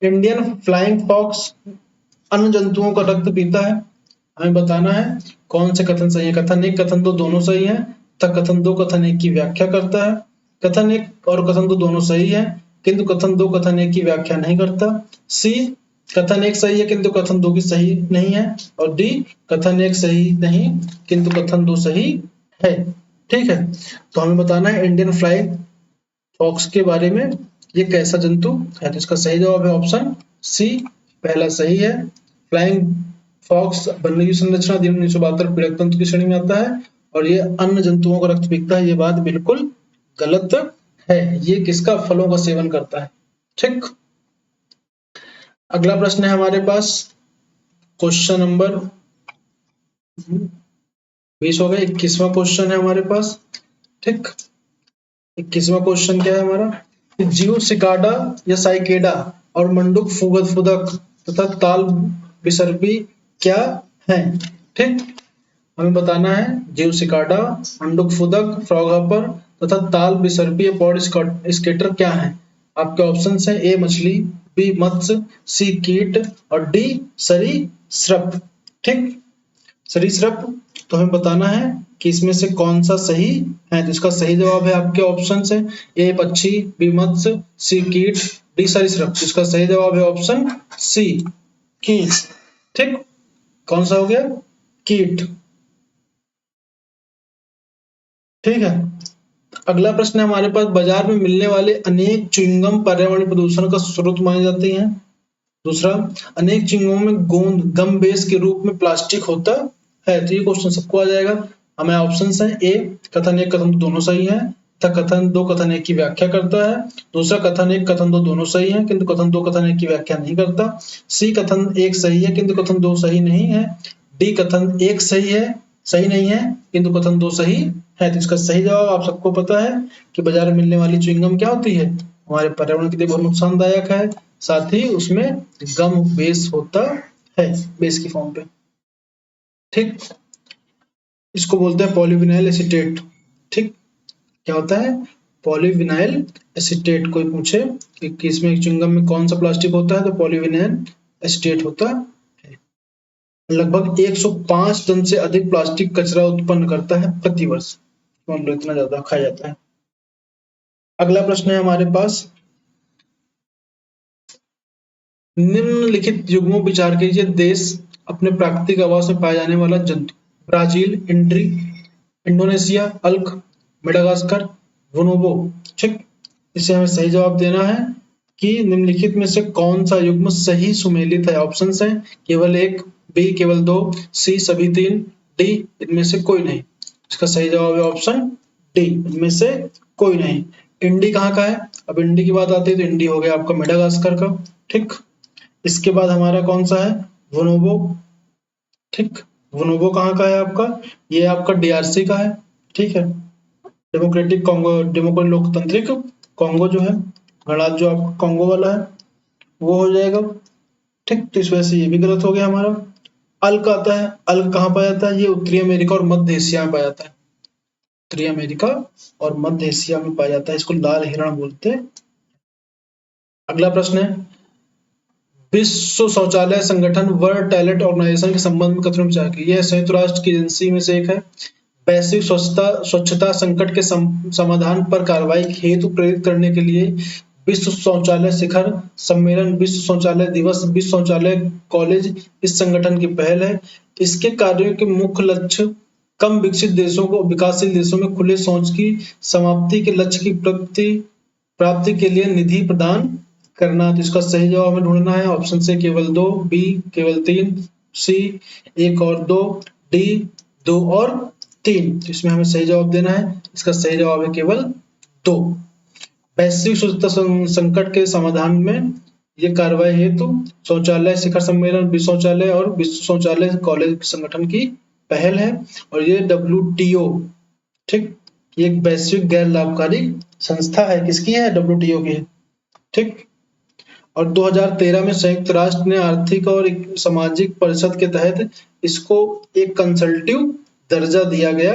[SPEAKER 1] इंडियन फ्लाइंग फॉक्स अन्य जंतुओं का रक्त पीता है। हमें बताना है कौन से कथन सही है। कथन एक, कथन दो दोनों सही है तथा कथन दो कथन एक की व्याख्या करता है। कथन एक और कथन दो दोनों सही है किंतु कथन दो कथन एक की व्याख्या नहीं करता। सी, कथन एक सही है किंतु कथन दो की सही नहीं है। और डी, कथन एक सही नहीं किंतु कथन दो सही है। ठीक है, तो हमें बताना है इंडियन फ्लाइंग फॉक्स के बारे में ये कैसा जंतु है। तो इसका सही जवाब है ऑप्शन सी, पहला सही है। फ्लाइंग फॉक्स वन्यजीव संरक्षण अधिनियम 1972 पीड़क तंतु की श्रेणी में आता है और ये अन्य जंतुओं का रक्त पीता है। ये बात बिल्कुल गलत है। ये किसका, फलों का सेवन करता है। ठीक, अगला प्रश्न है हमारे पास क्वेश्चन नंबर 20 हो गए। 21वां क्वेश्चन है हमारे पास। ठीक, 21वां क्वेश्चन क्या है हमारा, जीव सिकाडा या साइकेडा और मंडूक फुदक तथा ताल विसर्पी क्या है। ठीक, हमें बताना है जीव सिकाडा, मंडूक फुदक, फ्रॉगहॉपर तथा ताल विसर्पी पॉड स्केटर क्या है। आपके ऑप्शन है ए मछली, बी मत्स्य, सी कीट और डी सरीसृप। ठीक, सरीसृप, तो हमें बताना है कि इसमें से कौन सा सही है। तो इसका सही जवाब है आपके ऑप्शन है ए पक्षी, बी मत्स्य, सी कीट, डी सरीसृप। इसका सही जवाब है ऑप्शन सी, कीट। ठीक, कौन सा हो गया, कीट। ठीक है, अगला प्रश्न है हमारे पास, बाजार में मिलने वाले अनेक च्युइंगम पर्यावरणीय प्रदूषण का स्रोत माने जाते हैं। दूसरा, अनेक च्युइंगम में गोंद गम बेस के रूप में प्लास्टिक होता है। तो ये क्वेश्चन सबको आ जाएगा। हमें ऑप्शन है ए कथन एक कथन दोनों सही है तथा कथन दो कथन एक की व्याख्या करता है। दूसरा, कथन एक कथन दो दोनों सही है किंतु कथन दो कथन एक की व्याख्या नहीं करता। सी, कथन एक सही है किंतु कथन दो सही नहीं है। डी, कथन एक सही है, सही नहीं है किंतु कथन दो सही है। तो इसका सही जवाब आप सबको पता है कि बाजार में मिलने वाली च्युइंगम क्या होती है, हमारे पर्यावरण के लिए बहुत नुकसानदायक है, साथ ही उसमें गम बेस होता है, बेस की फॉर्म पे। ठीक, इसको बोलते हैं पॉलीविनाइल एसीटेट। ठीक, क्या होता है, पॉलीविनाइल एसीटेट। कोई पूछे कि इसमें च्युइंगम में कौन सा प्लास्टिक होता है, तो पॉलीविनाइल एसीटेट होता है। लगभग 105 टन से अधिक प्लास्टिक कचरा उत्पन्न करता है प्रति वर्ष। इतना ज्यादा खाया जाता है। अगला प्रश्न है हमारे पास, निम्नलिखित युग्मों विचार कीजिए। देश, अपने प्राकृतिक आवास में पाया जाने वाला जंतु, ब्राजील, इंडोनेशिया, अल्क, मेडागास्कर, बोनोबो। ठीक, इसे हमें सही जवाब देना है कि निम्नलिखित में से कौन सा युग्म सही सुमेलित है। ऑप्शन है केवल एक, बी केवल दो, सी सभी तीन, डी इनमें से कोई नहीं। इसका सही जवाब है ऑप्शन डी, इनमें से कोई नहीं। इंडी कहाँ का है, अब इंडी की बात आती है तो इंडी हो गया आपका मेडागास्कर का। ठीक, इसके बाद हमारा कौन सा है, बोनोबो। ठीक, बोनोबो कहाँ का है आपका, ये आपका डीआरसी का है। ठीक है, डेमोक्रेटिक कॉन्गो, डेमोक्रेटिक लोकतांत्रिक कॉन्गो जो है, गणराज्य जो आपका कॉन्गो वाला है वो हो जाएगा। ठीक, तो इस वजह से ये भी गलत हो गया हमारा। अल्क आता है, अल्क कहाँ पाया जाता है, ये उत्तरी अमेरिका और मध्य एशिया में पाया जाता है। उत्तरी अमेरिका और मध्य एशिया में पाया जाता है, इसको लाल हिरण बोलते हैं। अगला प्रश्न है, विश्व शौचालय संगठन वर्ल्ड टॉयलेट ऑर्गेनाइजेशन के संबंध में कथन विचार कीजिए। यह संयुक्त राष्ट्र की एजेंसी में से एक है। वैश्विक स्वच्छता संकट के समाधान पर कार्रवाई हेतु प्रेरित करने के लिए विश्व शौचालय शिखर सम्मेलन, विश्व शौचालय दिवस, विश्व शौचालय कॉलेज इस संगठन की पहल है। इसके कार्यों के मुख्य लक्ष्य कम विकसित देशों को विकासशील देशों में खुले शौच की समाप्ति के लक्ष्य की प्राप्ति के लिए निधि प्रदान करना। तो इसका सही जवाब हमें ढूंढना है। ऑप्शन से केवल दो, बी केवल तीन, सी एक और दो, डी दो और तीन। तो इसमें हमें सही जवाब देना है। इसका सही जवाब है केवल दो। वैश्विक स्वच्छता संकट के समाधान में ये कार्रवाई हेतु शौचालय शिखर सम्मेलन, विश्व शौचालय और विश्व शौचालय कॉलेज संगठन की पहल है। और ये WTO, ठीक, ये एक वैश्विक गैर लाभकारी संस्था है। किसकी है, WTO की। ठीक, और 2013 में संयुक्त राष्ट्र ने आर्थिक और सामाजिक परिषद के तहत इसको एक कंसल्टिव दर्जा दिया गया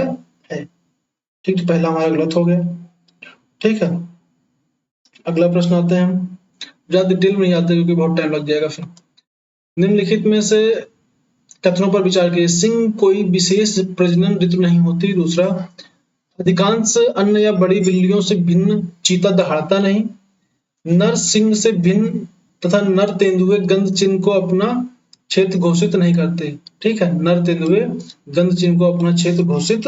[SPEAKER 1] है। ठीक, तो पहला हमारा गलत हो गया। ठीक है, अगला प्रश्न आते हैं हम, ज्यादा डिटेल में नहीं आते क्योंकि बहुत टाइम लग जाएगा फिर। निम्नलिखित में से कथनों पर विचार कीजिए। सिंह कोई विशेष प्रजनन ऋतु नहीं होती। दूसरा, अधिकांश अन्य या बड़ी बिल्लियों से भिन्न चीता दहाड़ता नहीं। नर सिंह से भिन्न तथा नर तेंदुए गंध चिन्ह को अपना क्षेत्र घोषित नहीं करते। ठीक है, नर तेंदुए गंध चिन्ह को अपना क्षेत्र घोषित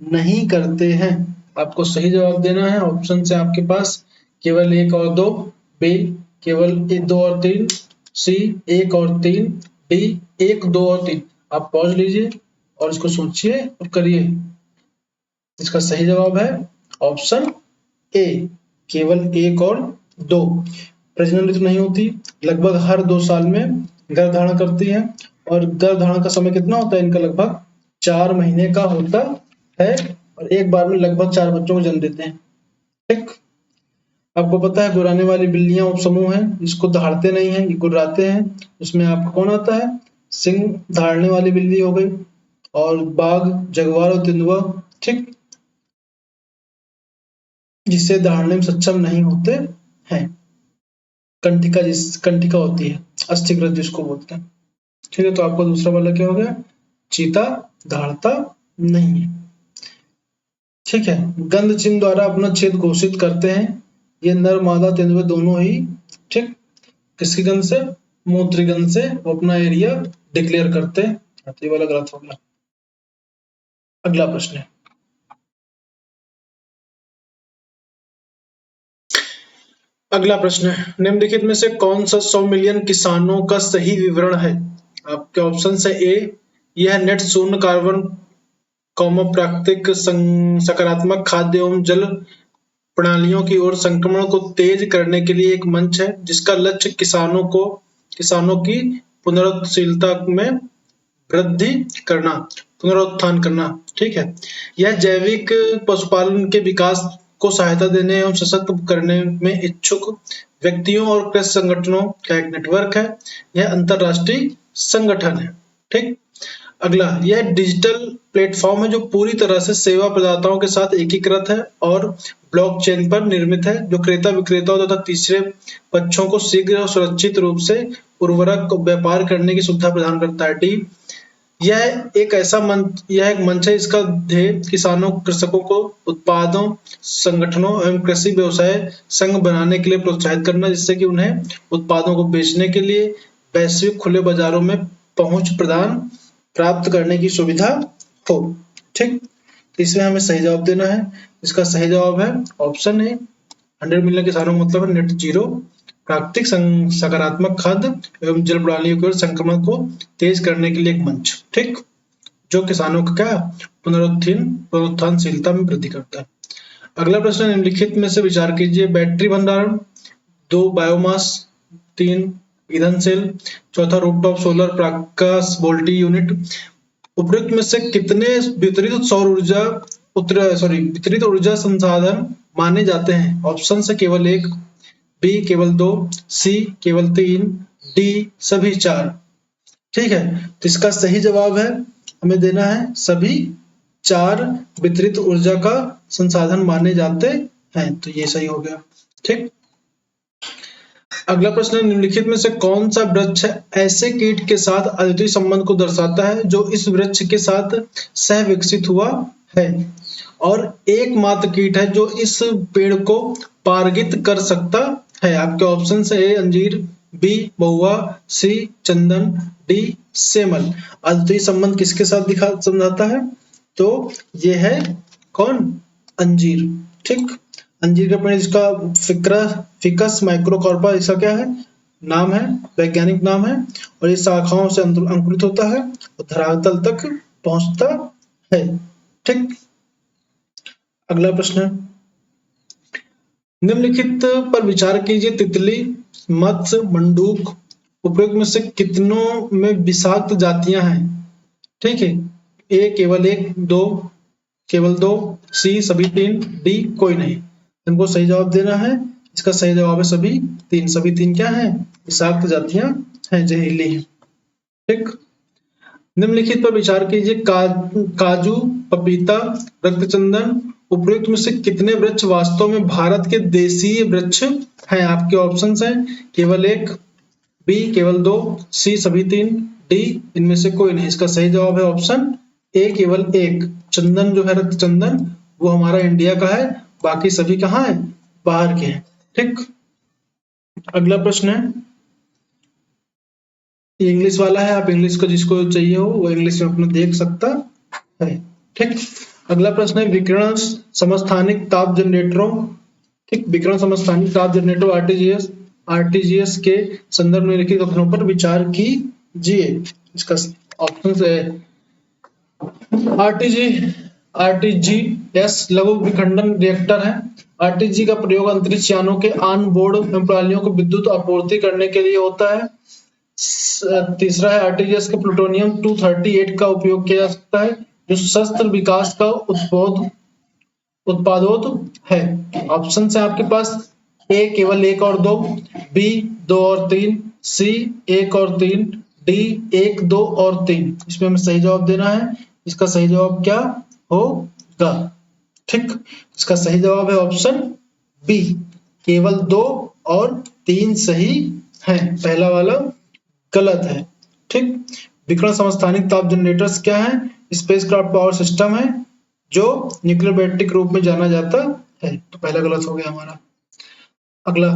[SPEAKER 1] नहीं करते हैं। आपको सही जवाब देना है। ऑप्शन से आपके पास केवल 1 और 2, बी केवल 2 और 3, सी 1 और 3, डी 1, 2 और 3। आप पॉज लीजिए और इसको सोचिए और करिए। इसका सही जवाब है ऑप्शन ए, केवल 1 और 2। प्रजनन ऋतु नहीं होती, लगभग हर 2 साल में गर्भधारण करती है और गर्भधारण का समय कितना होता है इनका? लगभग 4 महीने का होता है और एक बार में लगभग 4 बच्चों को जन्म देते हैं। ठीक, आपको पता है गुर्राने वाली बिल्लियां उपसमूह है, जिसको दहाड़ते नहीं है, ये गुर्राते हैं। उसमें आपका कौन आता है? सिंह दहाड़ने वाली बिल्ली हो गई, और बाघ, जगुआर और तेंदुआ, ठीक, जिससे दहाड़ने में सक्षम नहीं होते हैं। कंटिका होती है, अस्थिग्रंथ जिसको बोलते हैं। ठीक है, तो आपका दूसरा वाला क्या हो गया? चीता दहाड़ता नहीं है। ठीक है, गंध चिन्ह द्वारा अपना क्षेत्र घोषित करते हैं ये नर मादा तेंदुए दोनों ही। ठीक, किसकी गंध से? मूत्र गंध से वो अपना एरिया डिक्लेयर करते हैं। तो ये वाला गलत हो गया। अगला प्रश्न है, अगला प्रश्न है, निम्नलिखित में से कौन सा 100 मिलियन किसानों का सही विवरण है? आपके ऑप्शन है ए, यह नेट शून्य कार्बन प्राकृतिक सकारात्मक खाद्य एवं जल प्रणालियों की ओर संक्रमण को तेज करने के लिए एक मंच है जिसका लक्ष्य किसानों की पुनरुत्थानशीलता में वृद्धि करना, पुनरुत्थान करना। ठीक है, यह जैविक पशुपालन के विकास को सहायता देने एवं सशक्त करने में इच्छुक व्यक्तियों और कृषि संगठनों का एक नेटवर्क है। यह अंतरराष्ट्रीय संगठन है। ठीक, अगला, यह डिजिटल प्लेटफॉर्म है जो पूरी तरह से सेवा प्रदाताओं के साथ एकीकृत है और ब्लॉकचेन पर निर्मित है, जो क्रेता विक्रेताओं तथा तीसरे पक्षों को शीघ्र और सुरक्षित रूप से उर्वरक व्यापार करने की सुविधा प्रदान करता है। डी, यह एक मंच है, इसका ध्येय किसानों, कृषकों को उत्पादों, संगठनों एवं कृषि व्यवसाय संघ बनाने के लिए प्रोत्साहित करना, जिससे कि उन्हें उत्पादों को बेचने के लिए वैश्विक खुले बाजारों में पहुंच प्राप्त करने की सुविधा हो। ठीक, तो इसमें हमें सही जवाब देना है। इसका सही जवाब है ऑप्शन ए, 100 मिलियन किसानों का मतलब है नेट जीरो प्राकृतिक सकारात्मक खाद्य एवं जल प्रणालियों के संक्रमण को तेज करने के लिए एक मंच। ठीक, जो किसानों का क्या पुनरुत्थानशीलता में वृद्धि करता है। अगला प्रश्न, निम्नलिखित में से विचार कीजिए। बैटरी भंडारण, 2 बायोमास, 3 ईंधन सेल, चौथा रूफटॉप सोलर प्रकाश वोल्टी यूनिट। उपरोक्त में से कितने वितरित ऊर्जा संसाधन माने जाते हैं? ऑप्शन से केवल 1, बी केवल 2, सी केवल 3, डी सभी 4। ठीक है, तो इसका सही जवाब है हमें देना है सभी 4 वितरित ऊर्जा का संसाधन माने जाते हैं। तो ये सही हो गया। ठीक, अगला प्रश्न है, निम्नलिखित में से कौन सा वृक्ष ऐसे कीट के साथ अद्वितीय संबंध को दर्शाता है जो इस वृक्ष के साथ सह विकसित हुआ है और एकमात्र कीट है जो इस पेड़ को पारगित कर सकता है? आपके ऑप्शन है ए अंजीर, बी महुआ, सी चंदन, डी सेमल। अद्वितीय संबंध किसके साथ समझाता है? तो ये है कौन? अंजीर। ठीक, अंजीर का पेड़, इसका फिकस माइक्रोकॉर्पा इसका क्या है? नाम है, वैज्ञानिक नाम है, और ये शाखाओं से अंकुरित होता है और धरातल तक पहुंचता है। ठीक, अगला प्रश्न है, निम्नलिखित पर विचार कीजिए। तितली, मत्स्य, मंडूक उपरोक्त में से कितनों में विषाक्त जातियां हैं? ठीक है, ए केवल 1, 2 केवल 2, सी सभी 3, डी कोई नहीं। हमको सही जवाब देना है। इसका सही जवाब है सभी तीन क्या है, विषाक्त जातियां हैं, जहरीली हैं। ठीक, निम्नलिखित पर विचार कीजिए। काजू, पपीता, रक्तचंदन, उपयुक्त में से कितने वृक्ष वास्तव में भारत के देशीय वृक्ष हैं? आपके ऑप्शंस हैं केवल एक, बी केवल दो, सी सभी तीन, डी इनमें से कोई नहीं। इसका सही जवाब है ऑप्शन ए, केवल एक। चंदन जो है, रक्तचंदन, वो हमारा इंडिया का है, बाकी सभी कहाँ है, बाहर के हैं। ठीक, अगला प्रश्न है, ये इंग्लिश वाला है, आप इंग्लिश को जिसको चाहिए हो वो इंग्लिश में अपना देख सकता है। ठीक, अगला प्रश्न है, विकिरण समस्थानिक ताप जनरेटरों, ठीक, विकिरण समस्थानिक ताप जनरेटर आरटीजीएस के संदर्भ में लिखित कथनों पर विचार कीजिए। इसका ऑप्शन है आरटीजीएस लघु विखंडन रिएक्टर है। आरटीजी का प्रयोग अंतरिक्ष यानों के ऑन बोर्ड प्रणालियों को विद्युत आपूर्ति करने के लिए होता है। तीसरा है, आरटीजीएस के प्लूटोनियम 238 का उपयोग किया जा सकता है, जो शस्त्र विकास का उत्पादोत है। ऑप्शन है आपके पास, ए केवल एक और दो, बी दो और तीन, सी एक और तीन, डी एक दो और तीन। इसमें हमें सही जवाब देना है। इसका सही जवाब क्या होगा? ठीक, इसका सही जवाब है ऑप्शन बी, केवल दो और तीन सही है, पहला वाला गलत है। ठीक, विकिरण समस्थानिक ताप जनरेटर्स क्या है? स्पेसक्राफ्ट पावर सिस्टम है जो न्यूक्लियर बैटरी के रूप में जाना जाता है। तो पहला गलत हो गया हमारा। अगला,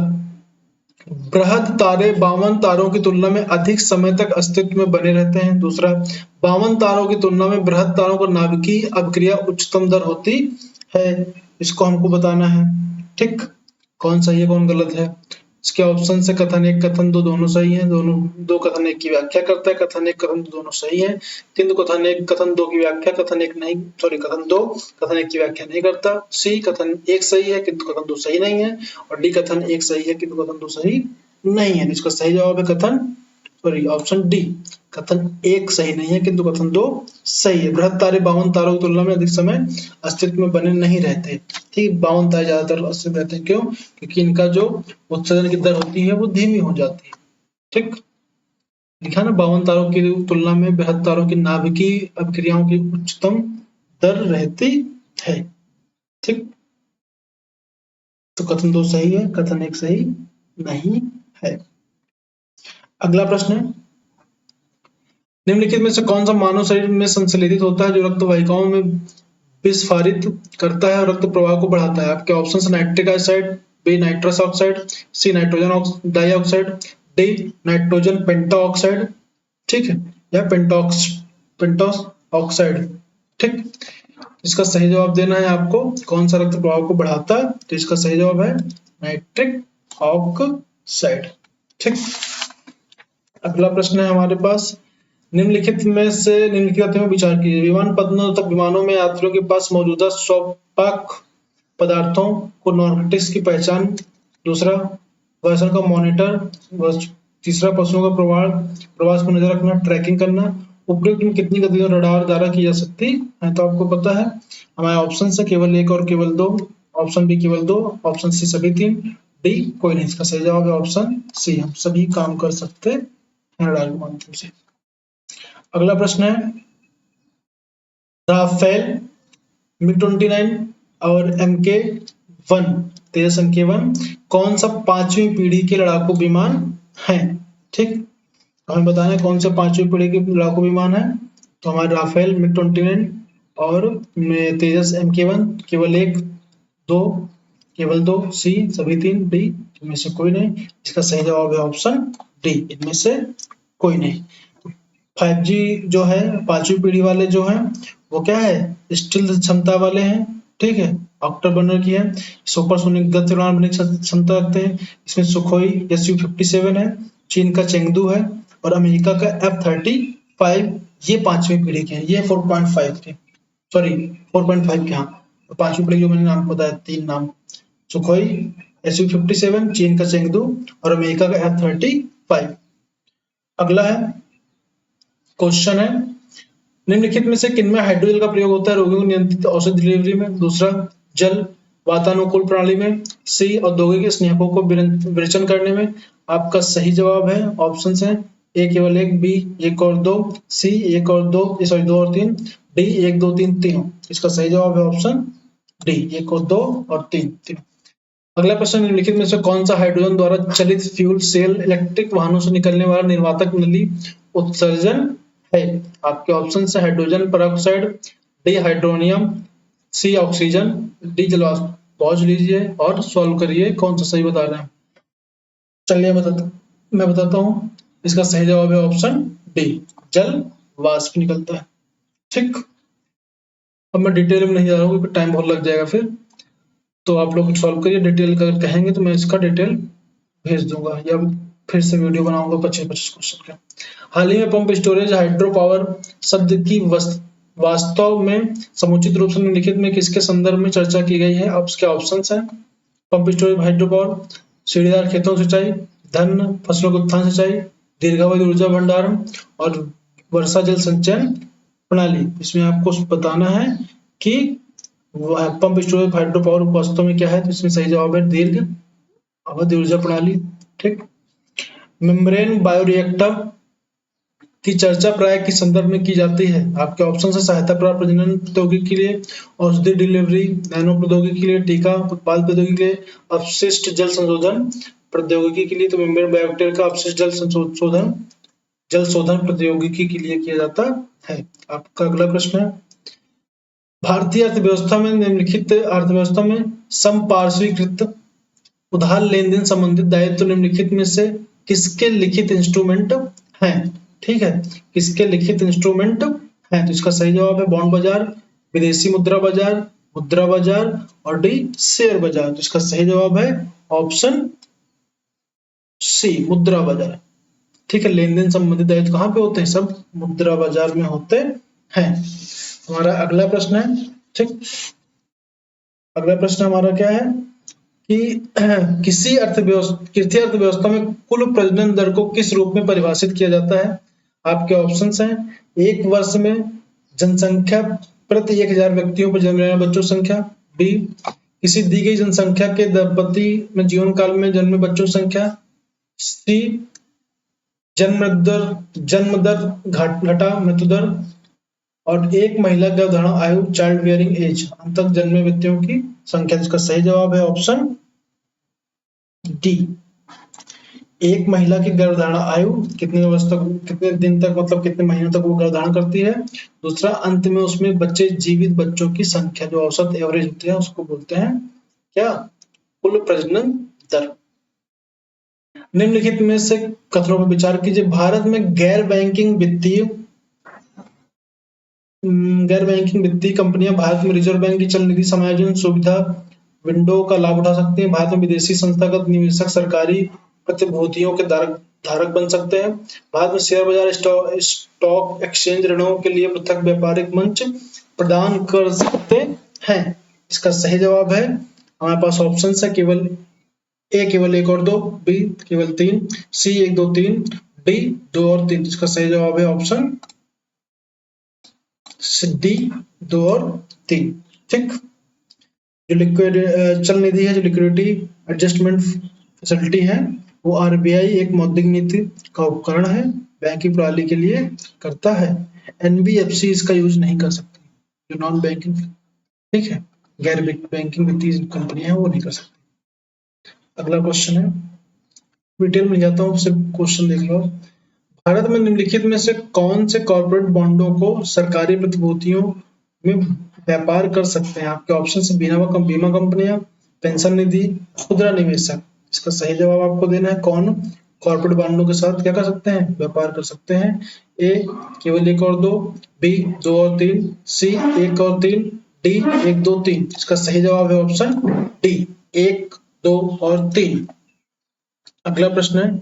[SPEAKER 1] बृहद तारे 52 तारों की तुलना में अधिक समय तक अस्तित्व में बने रहते हैं। दूसरा, 52 तारों की तुलना में बृहद तारों को नाभिकीय अभिक्रिया उच्चतम दर होती है। इसको हमको बताना है। ठीक, कौन सही है कौन गलत है? इसके ऑप्शन से कथन एक कथन दो दोनों सही हैं, दोनों दो कथन एक की व्याख्या करता है, कथन एक कथन दो दोनों सही हैं, किंतु कथन एक कथन दो की व्याख्या कथन एक नहीं, सॉरी कथन दो कथन एक की व्याख्या नहीं करता। सी कथन एक सही है किंतु कथन दो सही नहीं है, और डी कथन एक सही है किंतु कथन दो सही नहीं है। इसका सही जवाब है कथन, सॉरी ऑप्शन डी, कथन एक सही नहीं है किंतु कथन दो सही है। बृहद तारे 52 तारों की तुलना में अधिक समय अस्तित्व में बने नहीं रहते। ठीक, 52 तारे ज्यादातर अस्तित्व में रहते हैं। क्यों? क्योंकि इनका जो उत्सर्जन की दर होती है वो धीमी हो जाती है। ठीक, लिखा ना, 52 तारों की तुलना में बृहद तारों की नाभिकीय अभिक्रियाओं की उच्चतम दर रहती है। ठीक, तो कथन दो सही है, कथन एक सही नहीं है। अगला प्रश्न है, निम्नलिखित में से कौन सा मानव शरीर में संश्लेषित होता है जो रक्त वाहिकाओं में विस्फारित करता है और रक्त प्रवाह को बढ़ाता है? आपके option nitric oxide, B nitrous oxide, C nitrogen dioxide, D nitrogen pentoxide, ठीक है, या पेंटोस ऑक्साइड। ठीक, इसका सही जवाब देना है आपको, कौन सा रक्त प्रवाह को बढ़ाता है? तो इसका सही जवाब है नाइट्रिक ऑक्साइड। ठीक, अगला प्रश्न है हमारे पास, निम्नलिखित में से निम्नलिखित में विचार कीजिए। विमान पतनों तक विमानों में यात्रियों के पास मौजूदा स्वपाक पदार्थों को नॉर्कोटिक्स की पहचान। दूसरा, वर्षण का मॉनिटर। तीसरा, पशुओं का प्रवास को नजर रखना, ट्रैकिंग करना। उपयुक्त में कितनी गतिविधियां रडार द्वारा की जा सकती है? तो आपको पता है हमारे ऑप्शन है केवल एक और केवल दो, ऑप्शन बी केवल दो, ऑप्शन सी सभी तीन, डी कोई नहीं। इसका सही जवाब है ऑप्शन सी, हम सभी काम कर सकते हैं रडार के माध्यम से। अगला प्रश्न है, राफेल, MiG-29 और MK-1 तेजस MK-1 कौन सा पांचवी पीढ़ी के लड़ाकू विमान है? ठीक, हमें बताना है कौन सा पांचवी पीढ़ी के लड़ाकू विमान है। तो हमारे राफेल, MiG-29 और तेजस MK-1 केवल एक, दो केवल दो, सी सभी तीन, डी इनमें से कोई नहीं। इसका सही जवाब है ऑप्शन डी, इनमें से कोई नहीं। 5G जो है, पांचवी पीढ़ी वाले जो हैं वो क्या है, स्टील क्षमता वाले हैं। ठीक है, ऑक्टर बर्नर की है, सुपरसोनिक गति उड़ान भरने की क्षमता रखते हैं। इसमें सुखोई Su-57 है, चीन का चेंगडू है और अमेरिका का F-35। ये पांचवी पीढ़ी के हैं, ये 4.5 के, सॉरी 4.5 के। हाँ, तो पांचवी पीढ़ी जो मैंने नाम बताया, तीन नाम, सुखोई, Su-57, चीन का चेंगडू और अमेरिका का F-35। अगला है, क्वेश्चन है, निम्नलिखित में से किनमें हाइड्रोजल का प्रयोग होता है रोगियों को नियंत्रित औषधि डिलीवरी में? दूसरा, जल, वातानुकूल प्रणाली में, सी औद्योगिक स्नेहकों को विरेचन करने में। आपका सही जवाब है ऑप्शन है ए केवल एक, बी एक और दो, सी एक और दो, सॉरी दो और तीन, डी एक दो तीन तीनों। इसका सही जवाब है ऑप्शन डी एक और दो और तीन। अगला प्रश्न, निम्नलिखित में से कौन सा हाइड्रोजन द्वारा चलित फ्यूल सेल इलेक्ट्रिक वाहनों से निकलने वाला निर्वातक नली उत्सर्जन है? आपके ऑप्शन है हाइड्रोजन पेरोक्साइड, डी हाइड्रोनियम, सी ऑक्सीजन, डी जलवाष्प। पॉज लीजिए और सॉल्व करिए कौन सा सही बता रहे हैं। चलिए मैं बताता हूँ। इसका सही जवाब है ऑप्शन डी, जल वाष्प निकलता है। ठीक, अब मैं डिटेल में नहीं जा रहा हूँ क्योंकि टाइम बहुत लग जाएगा फिर, तो आप लोग सॉल्व करिए। डिटेल अगर कहेंगे तो मैं इसका डिटेल भेज दूंगा या फिर से वीडियो बनाऊंगा 25-25 क्वेश्चन का। हाल ही में पंप स्टोरेज हाइड्रो पावर शब्द की वास्तव में समुचित रूप से निम्नलिखित में किसके संदर्भ में चर्चा की गई है? अब इसके ऑप्शंस हैं पंप स्टोरेज हाइड्रो पावर, सीढ़ीदार खेतों सिंचाई, धन फसलों के उत्थान सिंचाई, दीर्घावधि ऊर्जा भंडारण और वर्षा जल संचयन प्रणाली। इसमें आपको बताना है कि पंप स्टोरेज हाइड्रो पावर वास्तव में क्या है, तो इसमें सही जवाब है दीर्घ अवधि ऊर्जा प्रणाली। ठीक, मेम्ब्रेन बायोरिएक्टर की चर्चा प्राय किस संदर्भ में की जाती है? आपके ऑप्शन है सहायता प्राप्त प्रजनन प्रौद्योगिकी के लिए, औषधि डिलीवरी, नैनो प्रौद्योगिकी के लिए, टीका उत्पाद प्रौद्योगिकी के लिए, अपशिष्ट जल संशोधन प्रौद्योगिकी के लिए। तो मेम्ब्रेन बायोरिएक्टर का अपशिष्ट जल शोधन प्रौद्योगिकी के लिए किया जाता है। आपका अगला प्रश्न है, भारतीय अर्थव्यवस्था में निम्नलिखित अर्थव्यवस्था में संपार्श्वीकृत उधार लेन देन संबंधित दायित्व निम्नलिखित में से किसके लिखित इंस्ट्रूमेंट हैं? ठीक है, किसके लिखित इंस्ट्रूमेंट हैं? तो इसका सही जवाब है बॉन्ड बाजार, विदेशी मुद्रा बाजार, मुद्रा बाजार और डी शेयर बाजार। तो इसका सही जवाब है ऑप्शन सी मुद्रा बाजार। ठीक है, लेन देन संबंधित दायित्व कहाँ पे होते हैं? सब मुद्रा बाजार में होते हैं। हमारा अगला प्रश्न है, ठीक, अगला प्रश्न हमारा क्या है कि किसी अर्थव्यवस्था में कुल प्रजनन दर को किस रूप में परिभाषित किया जाता है? आपके ऑप्शंस हैं एक वर्ष में जनसंख्या प्रति 1000 व्यक्तियों पर जन्म लेने बच्चों की संख्या, बी किसी दी गई जनसंख्या के दंपति में जीवन काल में जन्मे बच्चों की संख्या, सी जन्म दर घटा मृत्यु दर, और एक महिला गर्भधारण आयु चाइल्ड बियरिंग एज तक जन्मे व्यक्तियों की संख्या। इसका सही जवाब है ऑप्शन डी, एक महिला की गर्भधारण आयु कितने वर्ष तक, कितने दिन तक, मतलब कितने महीनों तक वो गर्भधारण करती है। दूसरा, अंत में उसमें बच्चे जीवित बच्चों की संख्या जो औसत एवरेज होती है उसको बोलते हैं क्या? कुल प्रजनन दर। निम्नलिखित में से कथनों पर विचार कीजिए। भारत में गैर बैंकिंग वित्तीय कंपनियां भारत में रिजर्व बैंक की चल निधि समायोजन सुविधा विंडो का लाभ उठा सकती हैं। भारत में विदेशी संस्थागत निवेशक सरकारी प्रतिभूतियों के धारक बन सकते हैं। भारत में शेयर बाजार स्टॉक एक्सचेंज ऋणों के लिए पृथक व्यापारिक मंच प्रदान कर सकते हैं। इसका सही जवाब है हमारे पास ऑप्शन है केवल एक और दो, बी केवल तीन, सी एक दो तीन, डी दो और तीन। इसका सही जवाब है ऑप्शन डी दो और तीन। ठीक, जो लिक्विड चल निधि है, जो लिक्विडिटी एडजस्टमेंट फैसिलिटी है, वो आरबीआई एक मौद्रिक नीति का उपकरण है, बैंकिंग प्रणाली के लिए करता है। एनबीएफसी इसका यूज नहीं कर सकती, जो नॉन बैंकिंग, ठीक है, गैर बैंकिंग वित्तीय कंपनियां हैं वो नहीं कर सकती। अगला क्वेश्चन है, डिटेल में जाता हूँ, सिर्फ क्वेश्चन देख लो। भारत में निम्नलिखित में से कौन से कॉर्पोरेट बॉन्डों को सरकारी प्रतिभूतियों में व्यापार कर सकते हैं? आपके ऑप्शन से बीमा कंपनियां, पेंशन निधि, खुदरा निवेशक। इसका सही जवाब आपको देना है कौन कॉर्पोरेट बॉन्डों के साथ क्या कर सकते हैं? व्यापार कर सकते हैं। ए केवल एक और दो, बी दो और तीन, सी एक और तीन, डी एक दो तीन। इसका सही जवाब है ऑप्शन डी एक दो और तीन। अगला प्रश्न है,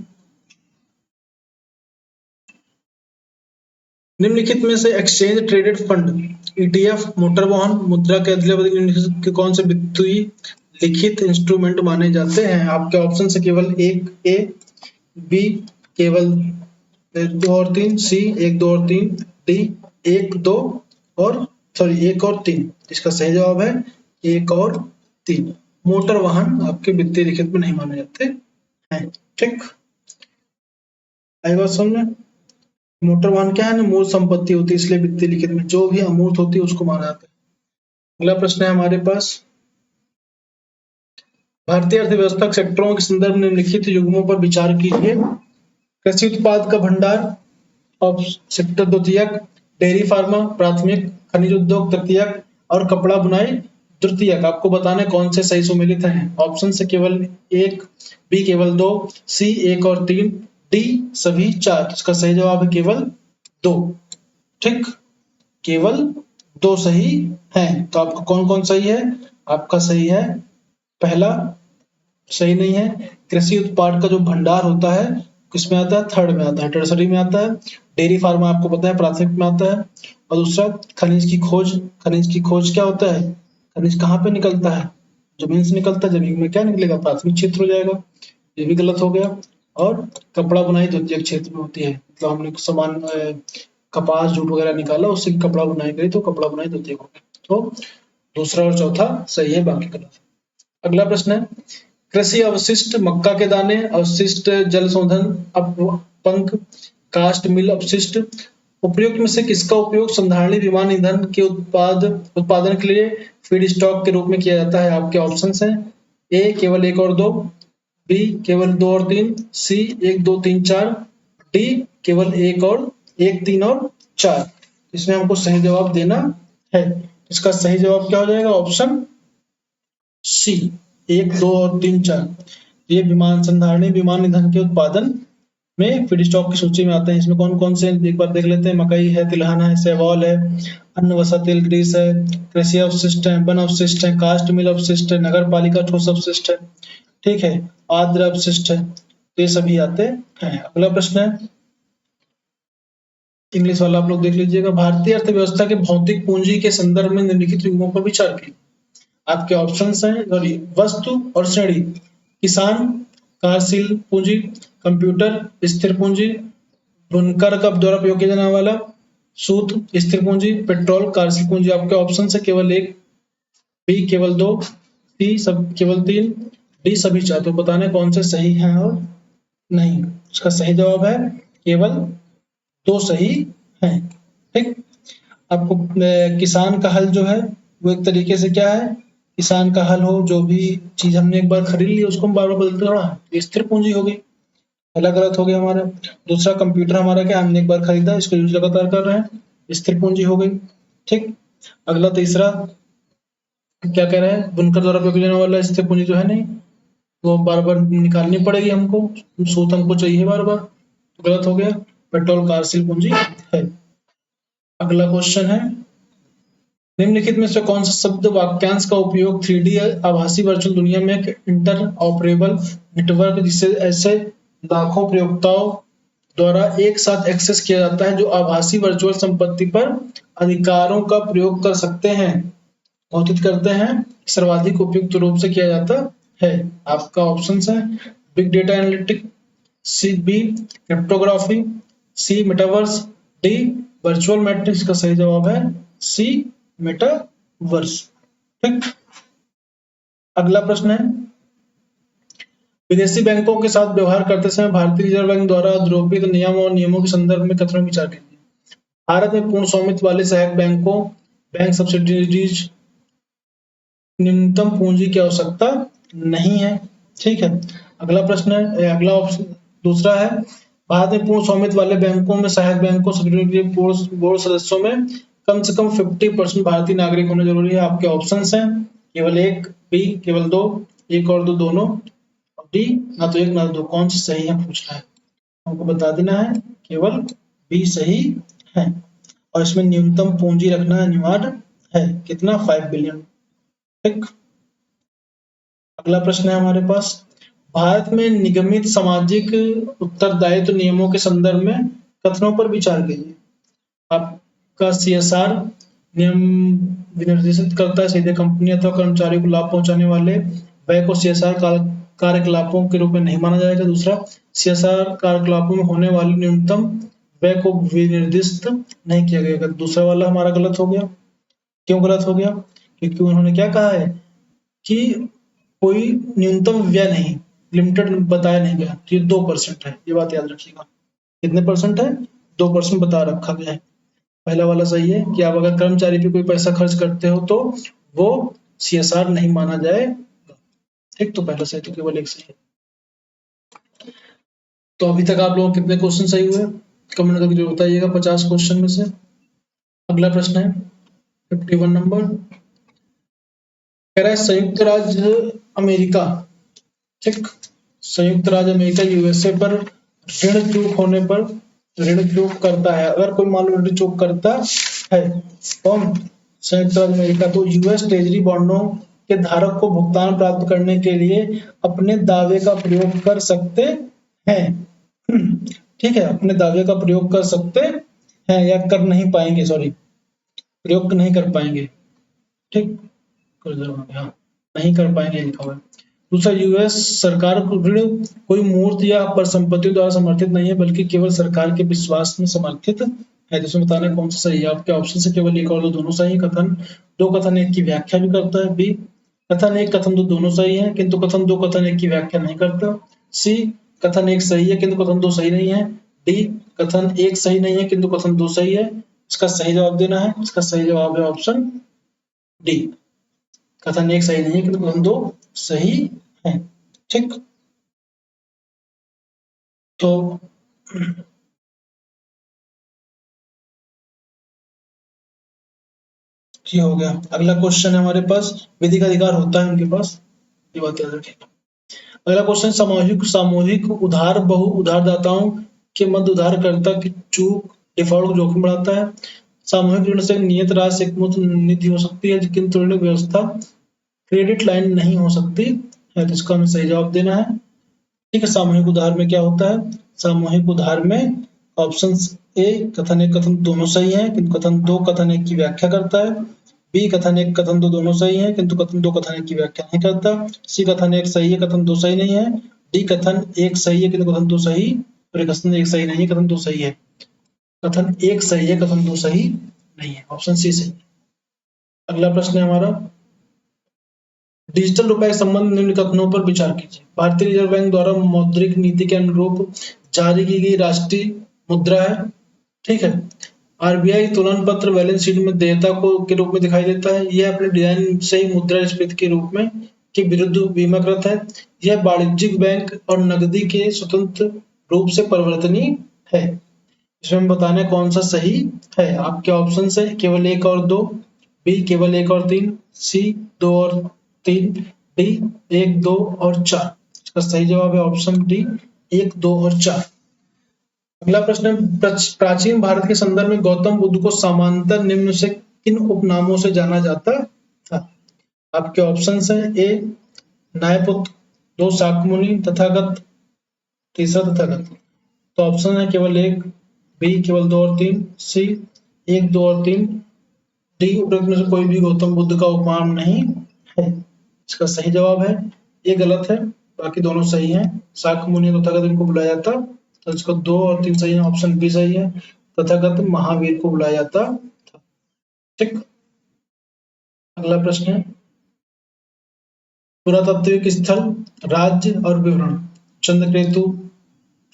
[SPEAKER 1] निम्नलिखित में से exchange traded fund ETF motor वाहन मुद्रा के अदला बदली निम्नलिखित के कौन से वित्तीय लिखित इंस्ट्रूमेंट माने जाते हैं? आपके ऑप्शन से केवल एक ए, बी केवल दो और तीन, सी एक दो और तीन, डी एक दो और एक और तीन। इसका सही जवाब है एक और 3। मोटर वाहन आपके वित्तीय लिखित में नहीं माने जाते हैं। ठीक, आई बात समझ में? मोटर वाहन क्या है ना, मूल संपत्ति होती है, इसलिए वित्तीय लिखित में जो भी अमूर्त होती है उसको माना जाता है। अगला प्रश्न है हमारे पास, भारतीय अर्थव्यवस्था के सेक्टरों के संदर्भ में निम्नलिखित युग्मों पर विचार कीजिए। कृषि उत्पाद का भंडार और सेक्टर द्वितीयक, डेयरी फार्मा प्राथमिक, खनिज उद्योग तृतीयक और कपड़ा बुनाई तृतीयक। आपको बताना है कौन से सही सुमेलित हैं। ऑप्शन से केवल 1, बी केवल 2, सी 1 और 3, डी सभी 4। इसका सही जवाब है केवल 2। ठीक, केवल 2 सही है। तो आपका कौन कौन सही है? आपका सही है पहला, सही नहीं है। कृषि उत्पाद का जो भंडार होता है किसमें आता है? थर्ड में आता है, टर्सरी में आता है। डेयरी फार्मा आपको पता है प्राथमिक में आता है। और दूसरा खनिज की खोज, खनिज की खोज क्या होता है? खनिज कहाँ पे निकलता है? जमीन से निकलता है, जमीन में क्या निकलेगा? प्राथमिक क्षेत्र हो जाएगा, ये भी गलत हो गया। और कपड़ा बुनाई द्वितीयक क्षेत्र में होती है, मतलब हमने सामान कपास जूट वगैरह निकाला, उससे कपड़ा बुनाई करी तो कपड़ा बुनाई द्वितीयक हो गया। तो दूसरा और चौथा सही है, बाकी गलत है। अगला प्रश्न है, कृषि अवशिष्ट, मक्का के दाने, अवशिष्ट जल शोधन पंख, कास्ट मिल अपशिष्ट, उपयुक्त में से किसका उपयोग संधारणी विमान ईंधन के उत्पादन के लिए फीड स्टॉक के रूप में किया जाता है? आपके ऑप्शंस हैं, ए केवल 1 और 2, बी केवल 2 और 3, सी 1 2 3 4, डी केवल 1 3 और 4। इसमें हमको सही जवाब देना है। इसका सही जवाब क्या हो जाएगा? ऑप्शन सी 1 2 और 3 4। ये विमान संधारणी विमान ईंधन के उत्पादन में फीड स्टॉक की सूची में आते हैं। इसमें कौन कौन से एक बार देख लेते हैं। मकई है, तिलहन है, सेवॉल है, अन्न वसा तेल ग्रीस है, कृषि अवशिष्ट है, वन अवशिष्ट है, कास्ट मिल अवशिष्ट है, नगर पालिका ठोस अवशिष्ट है, ठीक है, आर्द्र अवशिष्ट है। तो ये सभी आते हैं। अगला प्रश्न है, इंग्लिश वाला आप लोग देख लीजिएगा। भारतीय अर्थव्यवस्था के भौतिक पूंजी के संदर्भ में निम्नलिखित युग्मों पर विचार कीजिए। आपके ऑप्शंस हैं, वस्तु और श्रेणी, किसान कार्यशील पूंजी, कंप्यूटर स्थिर पूंजी, बुनकर का द्वारा प्रयोग किया जाने वाला सूत स्थिर पूंजी, पेट्रोल कार्यशील पूंजी। आपके ऑप्शन है केवल 1, बी केवल 2, सी सब केवल 3, डी सभी 4। तो बताने कौन से सही हैं और नहीं। इसका सही जवाब है केवल 2 सही है। ठीक, आपको किसान का हल जो है वो एक तरीके से क्या है, किसान का हल हो, जो भी चीज हमने एक बार खरीद ली उसको हम बार बार बदलते थोड़ा है, स्थिर पूंजी हो गई। पहला गलत हो गया हमारा। दूसरा कंप्यूटर हमारा क्या, हमने एक बार खरीदा इसको यूज लगातार कर रहे हैं, स्थिर पूंजी हो गई। ठीक, अगला तीसरा क्या कह रहे हैं, बुनकर द्वारा प्रयोग किया जाने वाला स्थिर पूंजी जो है नहीं, वो बार बार निकालनी पड़ेगी हमको, सूत हमको चाहिए बार बार, तो गलत हो गया। पेट्रोल कार्यशील पूंजी है। अगला क्वेश्चन है, निम्नलिखित में से कौन सा शब्द वाक्यांश का उपयोग 3D आभासी वर्चुअल दुनिया में एक इंटर ऑपरेबल नेटवर्क जिसे ऐसे लाखों प्रयोक्ताओं द्वारा एक साथ एक्सेस किया जाता है जो आभासी वर्चुअल संपत्ति पर अधिकारों का प्रयोग कर सकते हैं, घोषित करते हैं, सर्वाधिक उपयुक्त रूप से किया जाता है? आपका ऑप्शन है big data analytic, C B cryptography, C metaverse, D virtual matrix. का सही जवाब है सी मेटावर्स। ठीक, अगला प्रश्न है, विदेशी बैंकों के साथ व्यवहार करते समय भारतीय रिजर्व बैंक द्वारा द्रोपित नियम और नियमों के संदर्भ में कथनों विचार कीजिए। भारत में पूर्ण स्वामित्व वाले सहायक बैंकों, बैंक सब्सिडीज न्यूनतम पूंजी की आवश्यकता नहीं है। ठीक है, अगला प्रश्न है, अगला ऑप्शन दूसरा है, भारत में पूर्ण स्वामित्व वाले बैंकों में सहायक बैंकों सब्सिडियरी के बोर्ड सदस्यों में कम से कम 50% भारतीय नागरिक होना जरूरी है। आपके ऑप्शंस हैं केवल 1, बी केवल 2, 1 और 2 दोनों, और डी ना तो 1 ना तो 2। कौन सा सही है पूछना है, हमको बता देना है। केवल बी सही है, और इसमें न्यूनतम पूंजी रखना अनिवार्य है। कितना? 5 बिलियन। ठीक, अगला प्रश्न है हमारे पास, भारत में निगमित सामाजिक उत्तरदायित्व नियमों के संदर्भ में कथनों पर विचार कीजिए। आपका सीएसआर नियम विनिर्देशित करता है सीधे कंपनी अथवा कर्मचारियों को लाभ पहुंचाने वाले व्यय को सीएसआर कार्यकलापों के रूप में नहीं माना जाएगा। दूसरा, सीएसआर कार्यकलापों में होने वाले न्यूनतम व्यय को विनिर्दिष्ट नहीं किया गया। दूसरा वाला हमारा गलत हो गया। क्यों गलत हो गया? क्योंकि उन्होंने क्या कहा है, कि कोई न्यूनतम व्यय नहीं, लिमिटेड बताया नहीं गया, ये 2% है, ये बात याद रखिएगा। कितने परसेंट है? 2% बता रखा गया है। पहला वाला सही है कि आप अगर कर्मचारी पे कोई पैसा खर्च करते हो तो वो CSR नहीं माना जाएगा। ठीक, तो पहला सही, तो केवल एक सही है। तो अभी तक आप लोगों के कितने क्वेश्चन सही हुए कमेंट करके बताइएगा 50 क्वेश्चन में से। अगला प्रश्न है 51 नंबर, कह रहा है संयुक्त राज्य अमेरिका, ठीक, संयुक्त राज्य अमेरिका USA पर ऋण चूक होने पर, ऋण चूक करता है, अगर कोई मान लो ऋण चूक करता है, कौन? संयुक्त राज्य अमेरिका, तो US ट्रेजरी बॉन्डों के धारक को भुगतान प्राप्त करने के लिए अपने दावे का प्रयोग कर सकते हैं। ठीक है, अपने दावे का प्रयोग कर सकते हैं या कर नहीं पाएंगे, सॉरी, प्रयोग नहीं कर पाएंगे। ठीक, हाँ, नहीं कर पाएंगे लिखा हुआ है। दूसरा, यूएस सरकार को ऋण कोई मूर्त या परिसंपत्तियों द्वारा समर्थित नहीं है, बल्कि केवल सरकार के विश्वास में समर्थित है। जिसमें बताना है कौन सा सही है। आपके ऑप्शन से केवल एक और दो दोनों सही। कथन दो कथन एक की व्याख्या भी करता है। बी, कथन एक कथन दो दोनों सही है किंतु कथन दो कथन एक की व्याख्या नहीं करता। सी, कथन एक सही है किंतु कथन दो सही नहीं है। डी, कथन एक सही नहीं है किंतु कथन दो सही है। इसका सही जवाब देना है। इसका सही जवाब है ऑप्शन डी, कथन एक सही नहीं है किंतु कथन दो सही है। ठीक, तो ये हो गया। अगला क्वेश्चन है हमारे पास, विधिक अधिकार होता है उनके पास, ये बात याद रखिए। अगला क्वेश्चन, सामूहिक सामूहिक उधार बहु उधारदाताओं के मध्य उधारकर्ता की चूक डिफॉल्ट को जोखिम बढ़ाता है। सामूहिक ऋण से नियत राशि एक मुक्त निधि हो सकती है किंतु ऋण व्यवस्था क्रेडिट लाइन नहीं हो सकती है। तो इसका हमें सही जवाब देना है। ठीक है, सामूहिक उधार में क्या होता है? सामूहिक उधार में ऑप्शन ए, कथन एक कथन दोनों सही है किंतु कथन दो कथन एक की व्याख्या करता है। बी, कथन एक कथन दो दोनों सही है किंतु कथन दो कथन एक की व्याख्या नहीं करता। सी, कथन एक सही है कथन दो सही नहीं है। डी, कथन एक सही है किंतु कथन दो सही, और कथन एक सही नहीं है कथन दो सही है। कथन एक सही है कथन दो सही नहीं है, ऑप्शन सी सही। अगला प्रश्न है हमारा, डिजिटल रुपए के संबंध निम्न कथनों पर विचार कीजिए। भारतीय रिजर्व बैंक द्वारा मौद्रिक नीति के अनुरूप जारी की गई राष्ट्रीय मुद्रा है। ठीक है, RBI तुलन पत्र बैलेंस शीट में देयता को के रूप में दिखाई देता है। यह अपने डिजाइन से ही मुद्रास्फीति के रूप में के विरुद्ध बीमाकृत है। यह वाणिज्यिक बैंक और नकदी के स्वतंत्र रूप से परिवर्तनीय है। इसमें बताना है कौन सा सही है। आपके ऑप्शन है केवल एक और दो, बी केवल एक और तीन, सी दो और तीन, डी एक दो और चार। इसका सही जवाब है ऑप्शन डी, एक दो और चार। अगला प्रश्न है, प्राचीन भारत के संदर्भ में गौतम बुद्ध को समांतर निम्न से किन उपनामों से जाना जाता था? आपके ऑप्शन है ए न्यायपुत्र, दो शाक्यमुनि, तथागत, तीसरा तथागत। तो ऑप्शन है केवल एक, बी केवल दो और तीन, सी एक दो और तीन, डी उपरोक्त में से कोई भी गौतम बुद्ध का उपनाम नहीं है। इसका सही जवाब है, ये गलत है, बाकी दोनों सही हैं। शाक्यमुनि तथागत इनको बुलाया जाता, तो इसको दो और तीन सही है, ऑप्शन बी सही है। तथागत महावीर को बुलाया जाता था। ठीक, अगला प्रश्न है, पुरातात्विक स्थल, राज्य और विवरण। चंद्रकेतु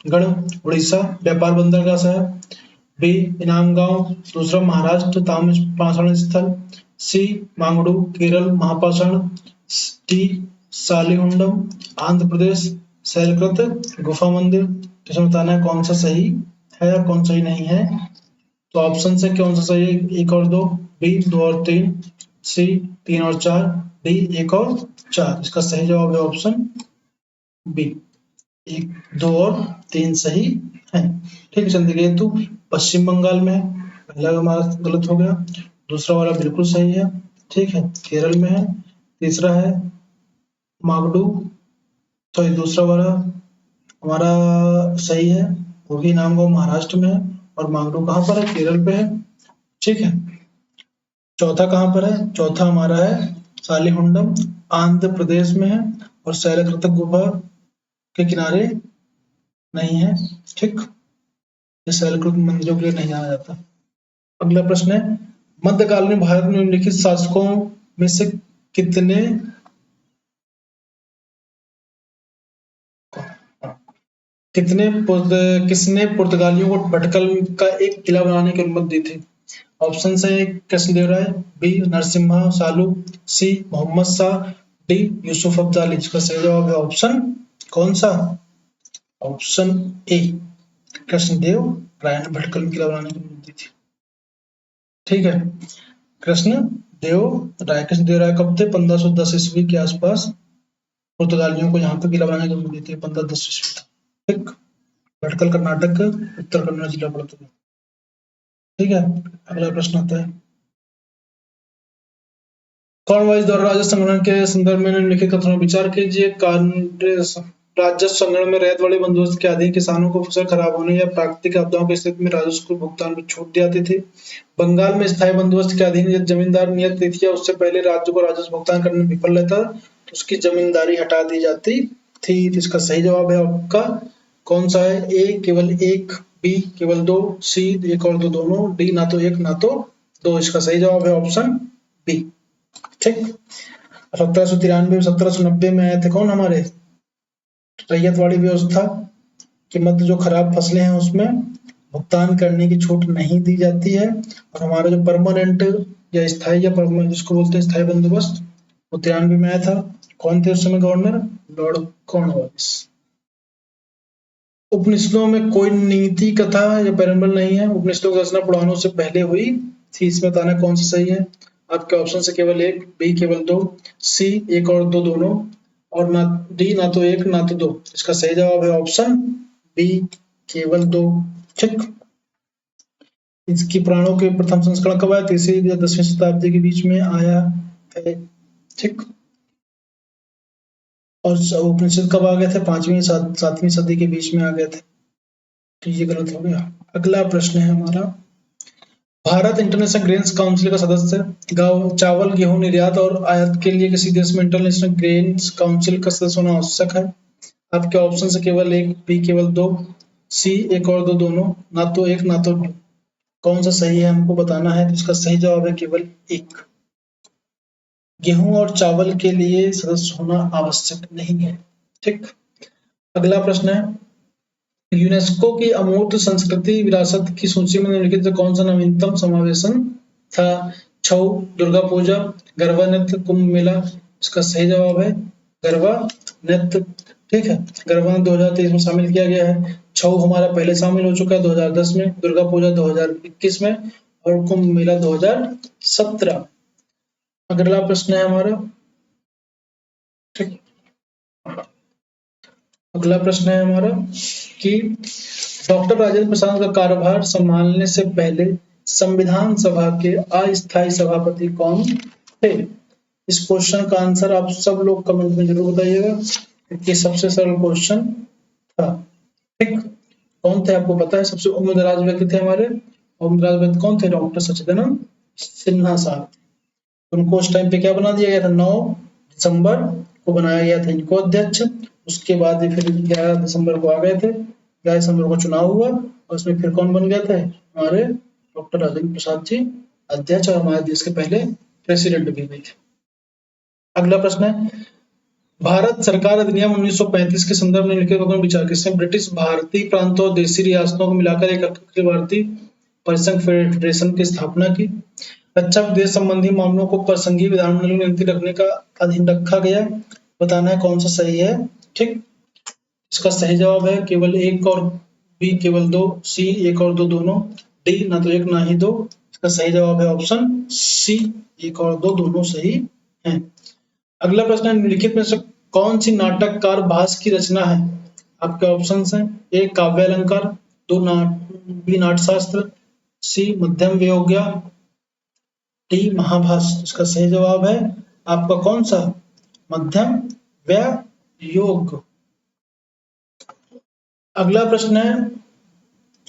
[SPEAKER 1] गढ़ उड़ीसा, व्यापार बंदरगाह शहर। बी इनाम गांव, दूसरा महाराष्ट्र ताम्र पाषाण स्थल। सी मांगडू केरल महापाषाण। डी सालिहुंडम आंध्र प्रदेश शैलकृत गुफा मंदिर। तो इसमें बताना है कौन सा सही है या कौन सही नहीं है। तो ऑप्शन से कौन सा सही है? एक और दो, बी दो और तीन, सी तीन और चार, डी एक और चार। इसका सही जवाब है ऑप्शन बी, एक दो और तीन सही है। ठीक है, चंद्रकेतु पश्चिम बंगाल में है, पहला हमारा गलत हो गया। दूसरा वाला बिल्कुल सही है। ठीक है, केरल में है। तीसरा है मागडू, तो ये दूसरा वाला हमारा सही है, वो भी नामगांव महाराष्ट्र में है। और मांगडू कहाँ पर है? केरल पे है। ठीक है, चौथा कहाँ पर है? चौथा हमारा है सालिहुंडम आंध्र प्रदेश में है, और शैलकृत गुफा के किनारे नहीं है। ठीक, ये शैलकृत मंदिरों के लिए नहीं जाना जाता। अगला प्रश्न है, मध्यकाल में भारत में निम्नलिखित शासकों में से कितने किसने पुर्तगालियों को भटकल का एक किला बनाने की अनुमति दी थी? ऑप्शन है: कृष्णदेवराय, बी नरसिम्हा सालू, सी मोहम्मद शाह, डी यूसुफ अब्दाली। इसका सही जवाब है ऑप्शन कौन सा? ऑप्शन ए, कृष्णदेव राय ने भटकल में किला बनाने की अनुमति दी थी। ठीक है, कृष्णदेव राय कब थे? 1510 ईस्वी के आसपास पुर्तगालियों को यहाँ पे किला बनाने की अनुमति दी थी। 1510 ईस्वी तक। ठीक, भटकल कर्नाटक उत्तर कन्नड़ जिला पड़ता है। ठीक है, अगला प्रश्न आता है, कॉर्नवालिस द्वारा राजस्व संग्रहण के संदर्भ में निम्नलिखित कथनों पर विचार कीजिए। राजस्व संग्रहण में रैयत वाले बंदोबस्त के अधीन किसानों को फसल खराब होने या प्राकृतिक आपदाओं की स्थिति में राजस्व को भुगतान में छूट दी जाती थी। बंगाल में स्थायी बंदोबस्त के अधीन यदि जमींदार नियत तिथि या उससे पहले राज्य को राजस्व भुगतान करने में विफल रहता तो उसकी जमींदारी हटा दी जाती थी। तो इसका सही जवाब है आपका कौन सा है? ए केवल एक, बी केवल दो, सी एक और दो दोनों, डी ना तो एक ना तो दो। इसका सही जवाब है ऑप्शन बी। ठीक, 1793 1790 में आए थे कौन? हमारे रैयत वाली व्यवस्था कि मतलब जो खराब फसलें हैं उसमें भुगतान करने की छूट नहीं दी जाती है। और हमारा जो परमानेंट या स्थायी या परमानेंट जिसको बोलते हैं स्थायी बंदोबस्त, वो 93 में आया था। कौन थे उस समय गवर्नर? Lord Cornwallis. उपनिषदों में कोई नीति कथा या पैराबल नहीं है। उपनिषदों की रचना पुराणों से पहले हुई थी। इसमें बताना कौन सा सही है? आपके ऑप्शन से केवल एक, बी केवल दो, सी एक और दो दोनों, और ना डी ना तो एक ना तो दो। इसका सही जवाब है ऑप्शन बी केवल दो। ठीक, इसकी पुराणों के प्रथम संस्करण कब आया? 3वीं या 10वीं शताब्दी के बीच में आया है। ठीक, और उपनिषद कब आ गए थे? 5वीं 7वीं सदी के बीच में आ गए थे। तो ये गलत हो गया। अगला प्रश्न है हमारा, भारत इंटरनेशनल ग्रेन्स काउंसिल का सदस्य चावल गेहूं निर्यात और आयात के लिए किसी देश में इंटरनेशनल ग्रेन्स काउंसिल का सदस्य होना आवश्यक है? आपके ऑप्शन से केवल एक, बी केवल दो, सी एक और दो दोनों, ना तो एक ना तो दो। कौन सा सही है हमको बताना है। तो इसका सही जवाब है केवल एक, गेहूं और चावल के लिए सदस्य होना आवश्यक नहीं है। ठीक, अगला प्रश्न है, यूनेस्को की अमूर्त संस्कृति विरासत की सूची में निम्नलिखित से कौन सा नवीनतम समावेशन था? छऊ, दुर्गा पूजा, गरबा नृत्य, कुंभ मेला। इसका सही जवाब है गरबा नृत्य। ठीक है, गरबा 2023 में शामिल किया गया है। छऊ हमारा पहले शामिल हो चुका है 2010 में, दुर्गा पूजा 2021 में, और कुंभ मेला 2017। अगला प्रश्न है हमारा, ठीक, अगला प्रश्न है हमारा कि डॉक्टर राजेंद्र प्रसाद का कार्यभार संभालने से पहले संविधान सभा के अस्थायी सभापति कौन थे? इस क्वेश्चन का आंसर आप सब लोग कमेंट में जरूर बताइएगा, क्योंकि सबसे सरल क्वेश्चन था। ठीक, कौन थे आपको पता है? सबसे उम्रदराज व्यक्ति थे हमारे। उम्रदराज व्यक्ति कौन थे? डॉक्टर सच्चिदानंद सिन्हा साहब। उनको उस टाइम पे क्या बना दिया गया था? 9 दिसंबर को बनाया गया था इनको अध्यक्ष। उसके बाद फिर 11 दिसंबर को आ गए थे, 11 दिसंबर को चुनाव हुआ, और उसमें फिर कौन बन गया था? हमारे डॉक्टर राजेंद्र प्रसाद जी अध्यक्ष, और हमारे देश के पहले प्रेसिडेंट भी हुए थे। अगला प्रश्न है, भारत सरकार अधिनियम 1935 के संदर्भ में लिखे गए विचार किसने ब्रिटिश भारतीय प्रांतों और देशी रियासतों को मिलाकर एक अखिल भारतीय परिसंघ फेडरेशन की स्थापना की? रक्षा विदेश संबंधी मामलों को प्रसंघीय विधानमंडल में नियुक्ति रखने का अधीन रखा गया। बताना है कौन सा सही है। ठीक, इसका सही जवाब है केवल एक और बी केवल दो, सी एक और दो दोनों, डी ना तो एक ना ही दो। इसका सही जवाब है ऑप्शन सी, एक और दो दोनों सही है। अगला प्रश्न है, निम्नलिखित में से कौन सी नाटककार भास की रचना है? आपके ऑप्शन हैं, ए काव्य अलंकार, दो बी नाट्यशास्त्र, सी मध्यम वियोग्या, डी महाभास। इसका सही जवाब है आपका कौन सा? मध्यम व्योग। अगला प्रश्न है,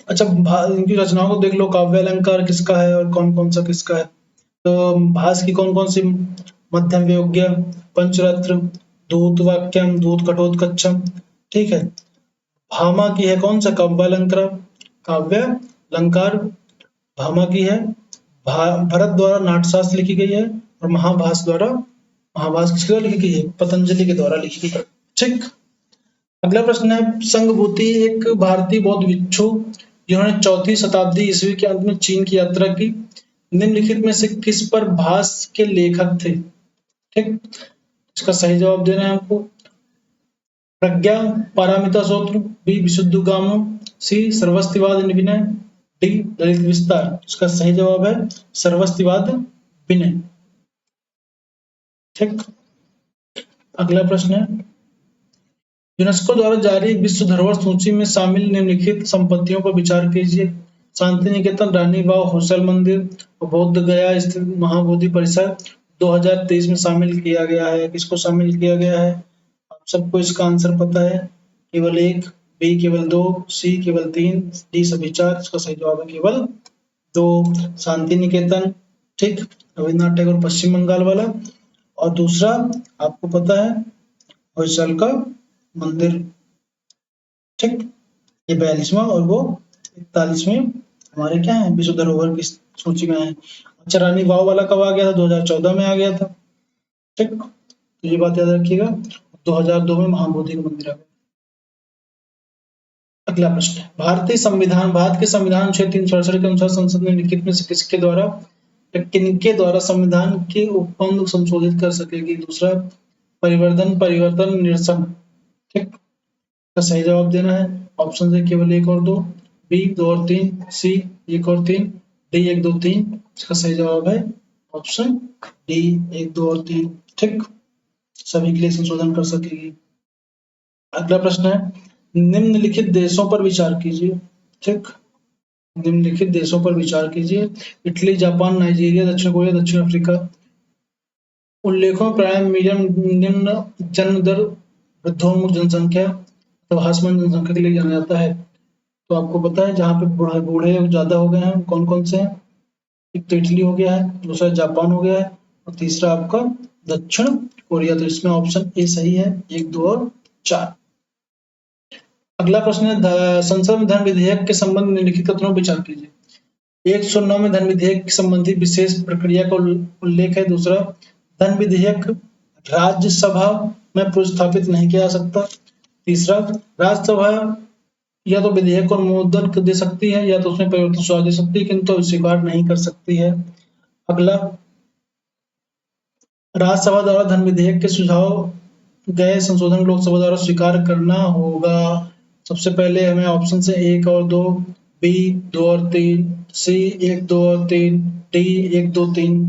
[SPEAKER 1] अच्छा इनकी रचनाओं को देख लो, काव्य अलंकार किसका है और कौन कौन सा किसका है। तो भास की कौन कौन सी? मध्यम वियोग्य, पंचरत्न, दूत वाक्यम, दूत कटोत्कचम। ठीक है, भामा की है कौन सा? काव्य अलंकार भामा की है। भरत द्वारा नाट्यशास्त्र लिखी गई है, और महाभास किसके द्वारा लिखी गई है? पतंजलि के द्वारा लिखी गई है। ठीक, अगला प्रश्न है, संघभूति एक भारतीय बौद्ध भिक्षु जिन्होंने 4वीं शताब्दी ईस्वी के अंत में चीन की यात्रा की, निम्नलिखित में से किस पर भाष्य के लेखक थे? ठीक, इसका सही जवाब देना है आपको। प्रज्ञा पारमिता सूत्र, बी विशुद्धगामो, सी सर्वस्तिवाद विनय, डी ललित विस्तार। इसका सही जवाब है सर्वस्तिवाद विनय। ठीक, अगला प्रश्न है, यूनेस्को द्वारा जारी विश्व धरोहर सूची में शामिल निम्नलिखित संपत्तियों पर विचार कीजिए। शांति निकेतन, रानी बाव, होसल मंदिर और बौद्ध गया स्थित महाबोधि परिसर 2023 में शामिल किया गया है। किसको शामिल किया गया है? आप सबको इसका आंसर पता है, केवल एक, बी केवल दो, सी केवल तीन, डी सभी चार। इसका सही जवाब है केवल दो, शांति निकेतन। ठीक, रविन्द्रनाथ टैगोर पश्चिम बंगाल वाला। और दूसरा आपको पता है होयसल का मंदिर। ठीक, ये 42वां और वो 41वें हमारे क्या है विश्व धरोहर की सूची में है। अच्छा, रानी वाव वाला कब आ गया था? 2014 में आ गया था। ठीक, तो ये बात याद रखिएगा। 2002 में महाबोधि का मंदिर आ गया। अगला प्रश्न है, भारत के संविधान क्षेत्र 368 के अनुसार संसद में निम्नलिखित में से किनके द्वारा संविधान के उपबंध संशोधित कर सकेगी? दूसरा परिवर्तन निरसन। ठीक, का सही जवाब देना है। ऑप्शन है केवल एक और दो, बी दो और तीन, सी एक और तीन, डी एक दो तीन। इसका सही जवाब है ऑप्शन डी एक दो और तीन। ठीक, सभी के लिए संशोधन कर सकेगी। अगला प्रश्न है, निम्नलिखित देशों पर विचार कीजिए। ठीक, निम्नलिखित देशों पर विचार कीजिए। इटली, जापान, नाइजीरिया, दक्षिण कोरिया, दक्षिण अफ्रीका। उल्लेखों प्राय निम्न जन्म दर, वृद्धोन्मुख जनसंख्या तो ह्रासमान जनसंख्या के लिए जाना जाता है। तो आपको पता है जहाँ पे बूढ़े ज्यादा हो गए हैं कौन कौन से हैं? एक तो इटली हो गया है, दूसरा जापान हो गया है और तीसरा आपका दक्षिण कोरिया। तो इसमें ऑप्शन ए सही है, एक दो और चार। अगला प्रश्न है, संसद में धन विधेयक के संबंध में निम्नलिखित कथनों पर विचार कीजिए। 109 में धन विधेयक संबंधी विशेष प्रक्रिया का उल्लेख है। दूसरा, धन विधेयक राज्यसभा में प्रस्तावित नहीं किया जा सकता। तीसरा, राज्यसभा या तो विधेयक को अनुमोदन दे सकती है या तो उसमें परिवर्तन सुझाव दे सकती है, किंतु स्वीकार नहीं कर सकती है। अगला, राज्यसभा द्वारा धन विधेयक के सुझाव गए संशोधन लोकसभा द्वारा स्वीकार करना होगा। सबसे पहले हमें ऑप्शन से एक और दो, बी दो और तीन, सी एक दो और तीन, डी एक दो तीन,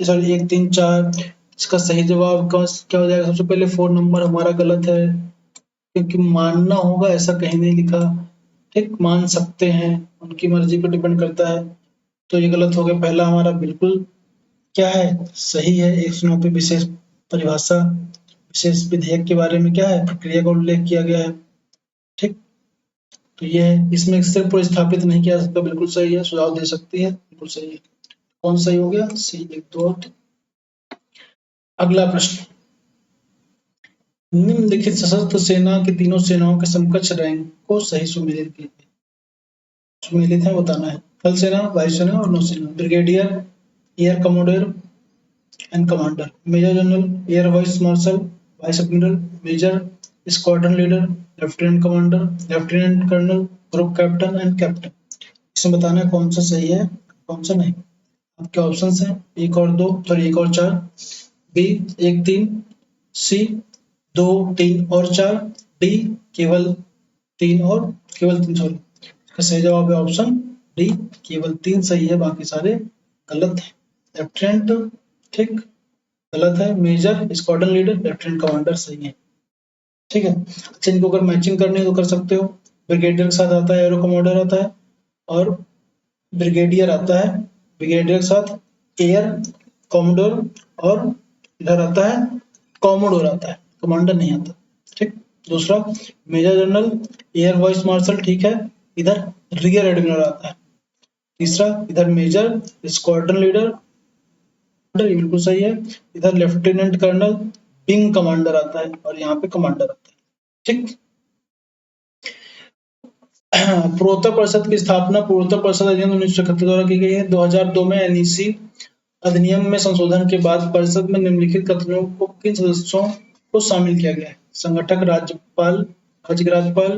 [SPEAKER 1] सॉरी एक तीन चार। इसका सही जवाब क्या हो जाएगा? सबसे पहले 4 नंबर हमारा गलत है, क्योंकि मानना होगा ऐसा कहीं नहीं लिखा। ठीक, मान सकते हैं, उनकी मर्जी पर डिपेंड करता है। तो ये गलत हो गया। पहला हमारा बिल्कुल क्या है? सही है। 109 पे विशेष परिभाषा, विशेष विधेयक के बारे में क्या है? प्रक्रिया का उल्लेख किया गया है। ठीक, तो ये है, इसमें सिर्फ स्थापित नहीं किया जा सकता, बिल्कुल सही है। सुझाव दे सकती है, बिल्कुल सही है। कौन सही हो गया? सी एक दो। अगला प्रश्न, निम्नलिखित सशस्त्र सेना की तीनों सेनाओं के समकक्ष रैंक को सही सुमेलित कीजिए। सुमेलित है बताना है। थल सेना, वायुसेना और नौसेना। Brigadier, air commodore and commander, major general, air vice marshal, vice admiral, major, squadron leader, lieutenant commander, lieutenant colonel, group captain and captain. इसमें बताना है कौन सा सही है कौन सा नहीं। आपके ऑप्शन हैं एक और दो, सॉरी एक और चार, बी एक तीन, सी दो तीन और चार, डी केवल तीन और केवल तीन, सॉरी। इसका सही जवाब है ऑप्शन डी, केवल तीन सही है, बाकी सारे गलत है। लेफ्टिनेंट ठीक गलत है, major, squadron leader, lieutenant commander सही है। ठीक है, अच्छा इनको अगर मैचिंग करनी है तो कर सकते हो। ब्रिगेडियर के साथ आता है एरो कमांडर आता है, और ब्रिगेडियर आता है, ब्रिगेडियर के साथ एयर कॉमोडोर, और इधर आता है कॉमोडोर आता है, कमांडर नहीं आता। ठीक, दूसरा major general, air vice marshal, ठीक है, इधर रियर एडमिरल आता है। तीसरा इधर मेजर, स्क्वाड्रन लीडर, ये बिल्कुल सही है। इधर लेफ्टिनेंट कर्नल, विंग कमांडर आता है, और यहाँ पे कमांडर आता है। ठीक, पूर्वोत्तर परिषद की स्थापना पूर्वोत्तर परिषद अधिनियम 1971 द्वारा की गई है। 2002 में एनईसी अधिनियम में संशोधन के बाद परिषद में निम्नलिखित कथनों को किन सदस्यों को शामिल किया गया है? संगठक, राज्यपाल, राज्य के राज्यपाल,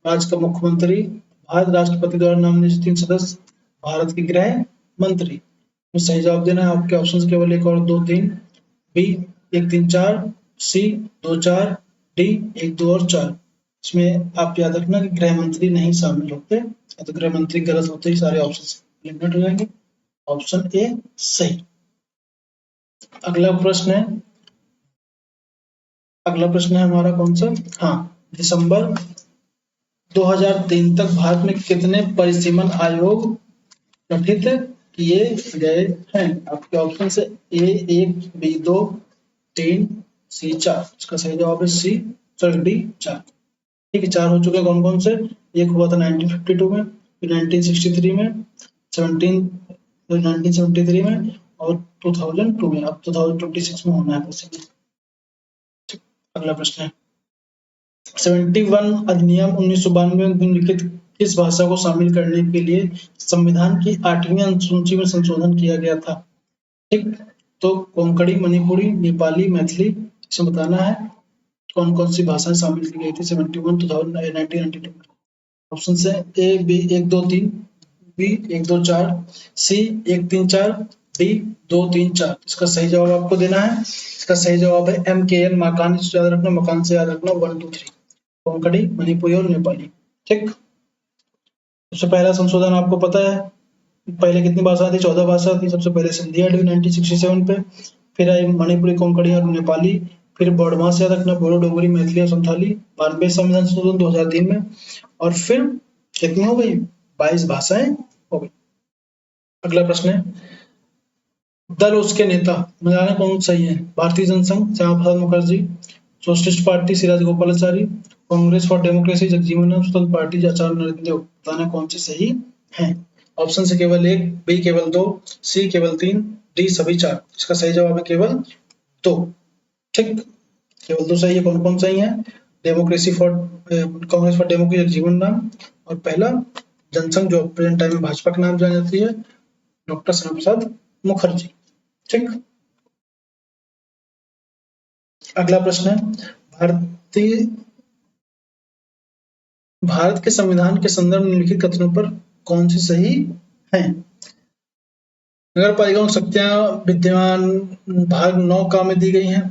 [SPEAKER 1] राज्य का मुख्यमंत्री, भारत राष्ट्रपति द्वारा नामित 3 सदस्य, भारत के गृह मंत्री। तो सही जवाब देना है। आपके ऑप्शन केवल 1 और 2 3, बी 1 3 4, सी 2 4, डी 1 2 और 4। इसमें आप याद रखना कि गृह मंत्री नहीं शामिल होते, तो गृह मंत्री गलत होते ही सारे ऑप्शन एलिमिनेट हो जाएंगे। ऑप्शन ए सही। अगला प्रश्न है हमारा कौन सा? हाँ, दिसंबर 2003 तक भारत में कितने परिसीमन आयोग गठित किए गए हैं? आपके ऑप्शन से ए 1, बी 2, 3, सी 4। इसका सही जवाब है सी, सॉरी डी 4। ठीक है, 4 हो चुके हैं। कौन कौन से? एक हुआ था 1952 में, फिर 1963 में, 1973 में और 2002 में। अब 2026 में होना है परिसीमन। अगला प्रश्न है 71 अधिनियम 1992 में निम्नलिखित किस भाषा को शामिल करने के लिए संविधान की 8वीं अनुसूची में संशोधन किया गया था? ठीक, तो कोंकणी, मणिपुरी, नेपाली, मैथिली, इसमें बताना है कौन कौन सी भाषाएं शामिल की गई थी 1992 में। ऑप्शन है A B 1 2 3, B 1 2 4, C 1 3 4, D 2 3 4। इसका सही जवाब आपको देना है। इसका सही जवाब है MKN, मकान से याद रखना, मकान से याद रखना 1 2 3, कोंकणी, मणिपुरी और नेपाली। ठीक, सबसे पहला संशोधन आपको पता है, पहले कितनी भाषा थी? 14 भाषा थी। सबसे पहले सिंधी ऐड हुई 1967 पे, फिर आई मणिपुरी, कोंकणी और नेपाली, फिर बोडमा से याद रखना, बोडो, डोगरी, मैथिली और संथाली। 92 संविधान संशोधन 2003 में, और फिर कितनी हो गई? 22 भाषाएं हो गई। अगला प्रश्न है दल उसके नेता बताना कौन सही है? Bharatiya Jana Sangh Shyama Prasad Mukherjee, socialist party C Rajagopalachari, Congress for democracy Jagjivan Ram, Swatantra party आचार्य नरेंद्र देव। बताना कौन सी सही है? ऑप्शन से केवल 1, बी केवल 2, सी केवल 3, डी सभी 4। इसका सही जवाब है केवल 2। ठीक, केवल 2 सही है। कौन कौन सही है? Democracy for Congress for democracy Jagjivan Ram, और पहला जनसंघ जो प्रेजेंट टाइम में भाजपा के नाम जानी जाती है, डॉक्टर श्यामा प्रसाद मुखर्जी। ठीक, अगला प्रश्न है भारत के संविधान के संदर्भ में निम्नलिखित कथनों पर कौन सी सही है? नगर पालिकाओं की शक्तियां विद्यमान भाग 9 का में दी गई हैं,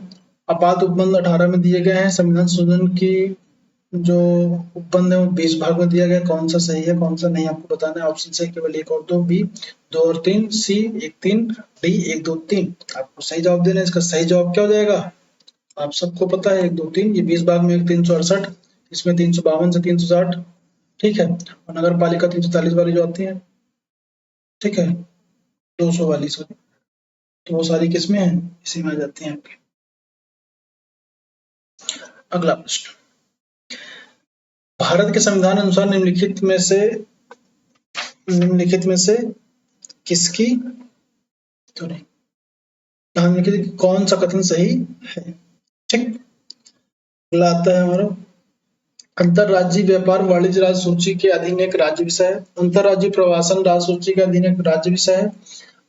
[SPEAKER 1] आपात उपबंध 18 में दिए गए हैं, संविधान संशोधन की जो उपबंध है वो 20 भाग में दिया गया। कौन सा सही है कौन सा नहीं आपको बताना है। ऑप्शन से केवल 1 और 2, बी 2 और 3, सी 1 3, डी 1 2 3। आपको सही जवाब देना है। इसका सही जवाब क्या हो जाएगा? आप सबको पता है 1 2 3, ये 20 भाग में 368, इसमें 352 से 360। ठीक है, और नगर पालिका 340 वाली जो आती है, ठीक है, 200 वाली सॉरी, तो वो सारी किसमें है? इसी में आ जाती हैं आपकी। अगला प्रश्न, भारत के संविधान अनुसार निम्नलिखित में से किसकी सॉरी निम्नलिखित कौन सा कथन सही है? ठीक, अगला आता है हमारा अंतरराज्यीय व्यापार वाणिज्य राज्य सूची के अधीन एक राज्य विषय है, अंतरराज्यीय प्रवासन राज्य सूची के अधीन एक राज्य विषय है,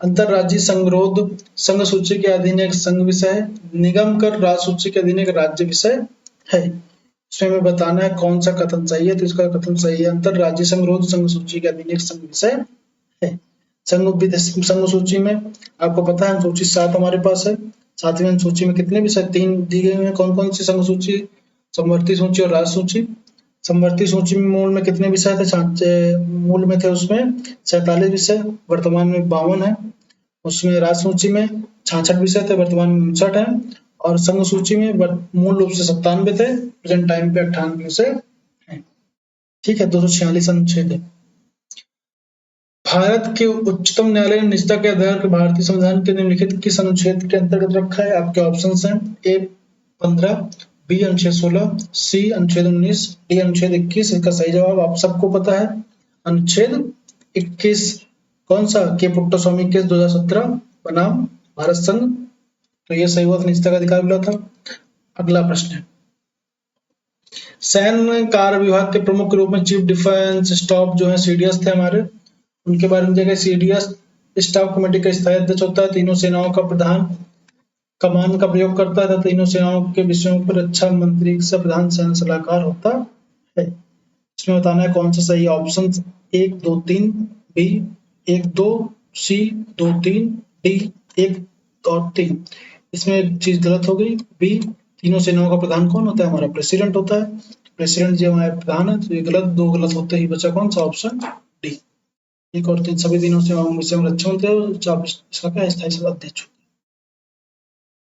[SPEAKER 1] अंतरराज्यीय संगरोध संघ सूची के अधीन एक संघ विषय है, निगम कर राज्य सूची के अधीन एक राज्य विषय है। इसमें हमें बताना है कौन सा कथन सही है। तो इसका कथन सही है, अंतरराज्यीय संगरोध संघ सूची के अधीन एक संघ विषय है। संघ सूची में आपको पता है सूची 7 हमारे पास है। 7वीं अनुसूची में कितने विषय? 3 दी गई हैं। कौन कौन सी संघ सूची? समवर्ती सूची और राज्य सूची। समवर्ती सूची में मूल में कितने विषय थे? मूल में थे उसमें 47 विषय, वर्तमान में 52 है। उसमें राज्य सूची में 66 विषय थे, वर्तमान में 59 है। और संघ सूची में मूल रूप से 97 थे, प्रेजेंट टाइम पे 98 विषय है। ठीक है, 246 अनुच्छेद है। भारत के उच्चतम न्यायालय ने निजता के आधार पर भारतीय संविधान के निम्नलिखित किस अनुच्छेद के अंतर्गत रखा है? आपके ऑप्शंस हैं ए 15, बी अनुच्छेद 16, सी अनुच्छेद 19, डी अनुच्छेद 21। इसका सही जवाब आप सबको पता है, अनुच्छेद 21। कौन सा? के पुट्टास्वामी केस 2017 बनाम भारत संघ। तो ये सही हुआ था, निजता का अधिकार मिला था। अगला प्रश्न है सैन्य कार्य विभाग के प्रमुख के रूप में चीफ डिफेंस स्टाफ जो है CDS थे हमारे, उनके बारे में देखा। CDS स्टाफ कमेटी का स्थायी अध्यक्ष होता है, तीनों सेनाओं का प्रधान कमान का प्रयोग करता है, तीनों सेनाओं के विषयों पर रक्षा मंत्री से प्रधान सैन्य सलाहकार होता है। इसमें बताना है कौन सा सही है। ऑप्शन 1 2 3, बी 1 2, सी 2 3, डी 1 और 3। इसमें एक चीज गलत हो गई, बी। तीनों सेनाओं का प्रधान कौन होता है? हमारा प्रेसिडेंट होता है। प्रेसिडेंट जो हमारे प्रधान है, तो ये गलत, दो गलत होते ही बचा कौन सा? Option D. 1 और 3 सभी दिनों से रक्षा मंत्री इसका क्या है? स्थायी सभा अध्यक्ष।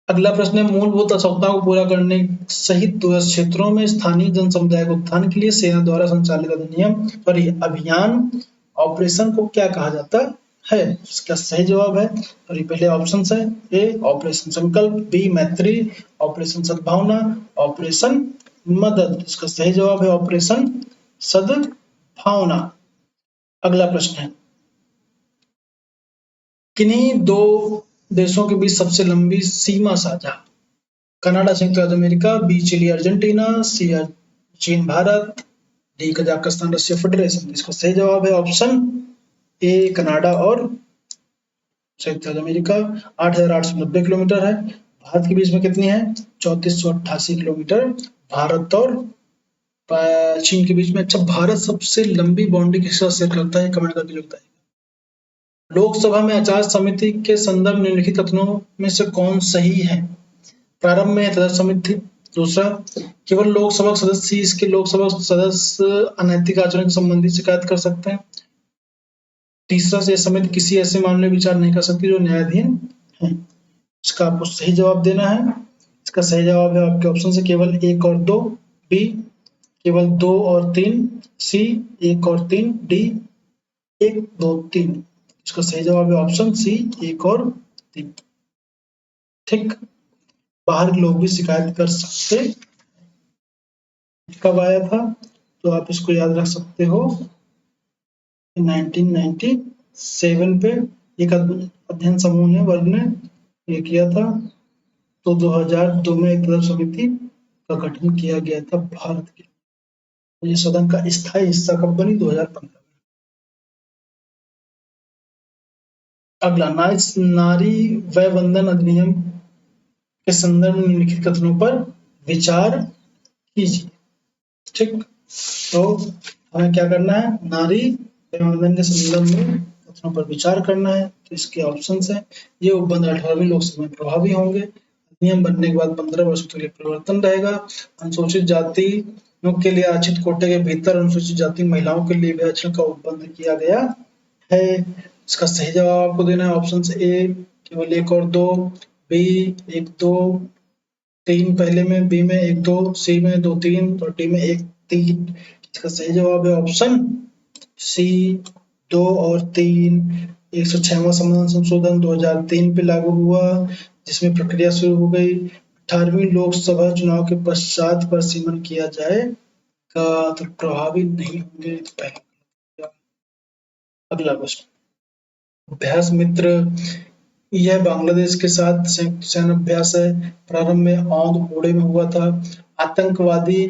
[SPEAKER 1] अगला प्रश्न है, मूलभूत आवश्यकताओं को पूरा करने सहित दूरस्थ क्षेत्रों में स्थानीय जन समुदाय के उत्थान के लिए सेना द्वारा संचालित अधिनियम और अभियान ऑपरेशन को क्या कहा जाता है? इसका सही जवाब है, और ये पहले ऑप्शन है, ए ऑपरेशन संकल्प, बी मैत्री, ऑपरेशन सद्भावना, ऑपरेशन मदद। इसका सही जवाब है ऑपरेशन सद्भावना। अगला प्रश्न है, किन्हीं दो देशों के बीच सबसे लंबी सीमा साझा? कनाडा संयुक्त राज्य अमेरिका, बी चिली अर्जेंटीना, सी चीन Bharat, D Kazakhstan Russia federation. इसका सही जवाब है ऑप्शन ए कनाडा और संयुक्त राज्य अमेरिका। 8,890 किलोमीटर है। भारत के बीच में कितनी है? 3488 किलोमीटर भारत और चीन के बीच में। अच्छा, भारत सबसे लंबी बाउंड्री किसके साथ शेयर करता है? कमेंट करके बताइए। लोकसभा में आचार समिति के संदर्भ निम्नलिखित कथनों में से कौन सही है? प्रारंभ में तदर्थ समिति। दूसरा, केवल लोकसभा सदस्य ही इसके लोकसभा सदस्य अनैतिक आचरण संबंधी शिकायत कर सकते हैं। तीसरा, यह समिति किसी ऐसे मामले में विचार नहीं कर सकती जो न्यायाधीन है। इसका आपको सही जवाब देना है। इसका सही जवाब है आपके ऑप्शन से केवल 1 और 2, बी केवल 2 और 3, सी 1 और 3, डी 1 2 3। इसका सही जवाब है ऑप्शन सी 1 और 3। ठीक, बाहर के लोग भी शिकायत कर सकते। कब आया था? तो आप इसको याद रख सकते हो, 1997 पे एक अध्ययन समूह ने वर्ग ने ये किया था। तो 2002 में एक समिति का गठन किया गया था भारत के। तो ये सदन का स्थायी हिस्सा कब बनी? 2015। अगला, नारी वय वंदन अधिनियम के संदर्भ में निम्नलिखित कथनों पर विचार कीजिए। ठीक, तो हमें क्या करना है? नारी वंदन के संदर्भ में कथनों पर विचार करना है। तो इसके ऑप्शंस हैं, ये उपबंध 18वीं लोकसभा में प्रभावी होंगे। नियम बनने के बाद 15 वर्षों के लिए परिवर्तन रहेगा। अनुसूचित जाति के लिए आरक्षित कोटे के भीतर अनुसूचित जाति महिलाओं के लिए भी आरक्षण का उपबंध किया गया है। इसका सही जवाब आपको देना है ऑप्शन ए केवल 1 और 2, बी 1 2 3 पहले में, बी में 1 2, सी में 2 3 और डी में 1 3। इसका सही जवाब है ऑप्शन सी 2 और 3। 106वां संविधान संशोधन 2003 पे लागू हुआ, जिसमें प्रक्रिया शुरू हो गई। 18वीं लोकसभा चुनाव के पश्चात पर सीमन किया जाएगा, तो प्रभावी नहीं होंगे। अगला प्रश्न, अभ्यास मित्र, यह बांग्लादेश के साथ संयुक्त सैन्य अभ्यास है। प्रारंभ में औंध ओड़े में हुआ था। आतंकवादी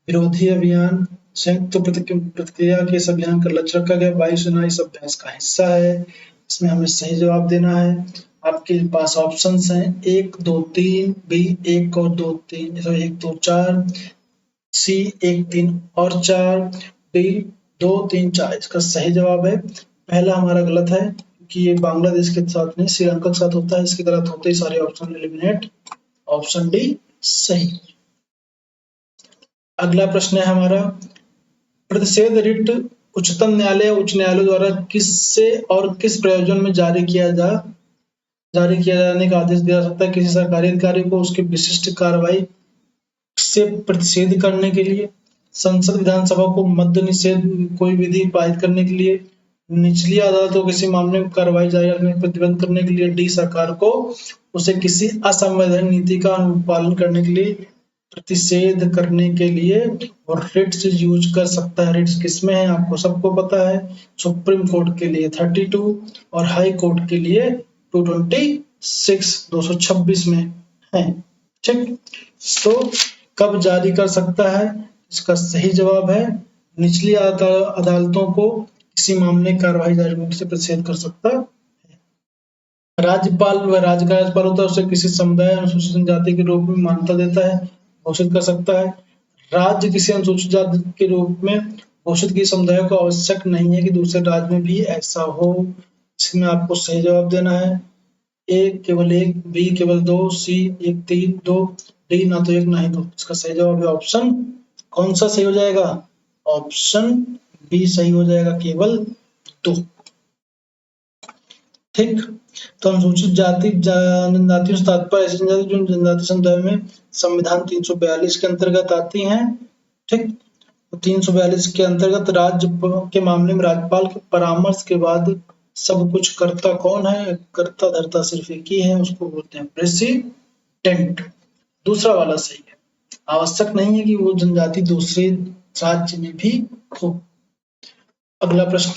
[SPEAKER 1] विरोधी अभियान संयुक्त प्रतिक्रिया के इस अभियान का लक्ष्य रखा गया। वायुसेना इस अभ्यास का हिस्सा है। इसमें हमें सही जवाब देना है। आपके पास ऑप्शंस हैं 1 2 3, बी 1 और 2 3, 1 2 4, सी 1 3 और 4, डी 2 3 4। इसका सही जवाब है पहला हमारा गलत है, कि ये बांग्लादेश के साथ नहीं श्रीलंका के साथ होता है। इसके गलत होते ही सारे ऑप्शन एलिमिनेट। ऑप्शन डी सही। अगला प्रश्न है हमारा, प्रतिषेध रिट उच्चतम न्यायालय उच्च न्यायालय द्वारा किससे और किस प्रयोजन में जारी किया जाने का आदेश दिया जा सकता है? किसी सरकारी अधिकारी को उसकी विशिष्ट कार्रवाई से प्रतिषेध करने के लिए, संसद विधानसभा को मद्य निषेध कोई विधि पारित करने के लिए, निचली अदालतों किसी मामले में कार्रवाई जारी रखने का प्रतिबंध करने के लिए, डी सरकार को उसे किसी असंवैधानिक नीति का अनुपालन करने के लिए प्रतिषेध करने के लिए। और रिट्स यूज कर सकता है। रिट्स किसमें है आपको सबको पता है, सुप्रीम कोर्ट के लिए 32 और हाई कोर्ट के लिए 226 में है। ठीक, तो कब जारी कर सकता है? इसका सही जवाब है निचली अदालतों को किसी मामले कार्रवाई जारी करने से प्रतिषेध कर सकता है। राज्यपाल व राज्य का राज्यपाल होता है, उसे किसी समुदाय अनुसूचित जाति के रूप में मान्यता देता है, घोषित कर सकता है। राज्य किसी अनुसूचित जाति के रूप में घोषित की समुदाय को आवश्यक नहीं है कि दूसरे राज्य में भी ऐसा हो। इसमें आपको सही जवाब देना है। ए केवल एक, बी केवल दो, सी एक तीन दो, डी ना तो एक ना ही दो। इसका सही जवाब है ऑप्शन कौन सा सही हो जाएगा? ऑप्शन बी सही हो जाएगा, केवल दो। ठीक, तो अनुसूचित जाति जनजातियों से तात्पर्य ऐसी जनजाति जो जनजाति समुदाय में संविधान 342 के अंतर्गत आती हैं। ठीक, तो 342 के अंतर्गत राज्य के मामले में राज्यपाल के परामर्श के बाद सब कुछ करता कौन है? करता धरता सिर्फ एक ही है, उसको बोलते हैं प्रेसिडेंट। दूसरा वाला सही है, आवश्यक नहीं है कि वो जनजाति दूसरे राज्य में भी हो। अगला प्रश्न,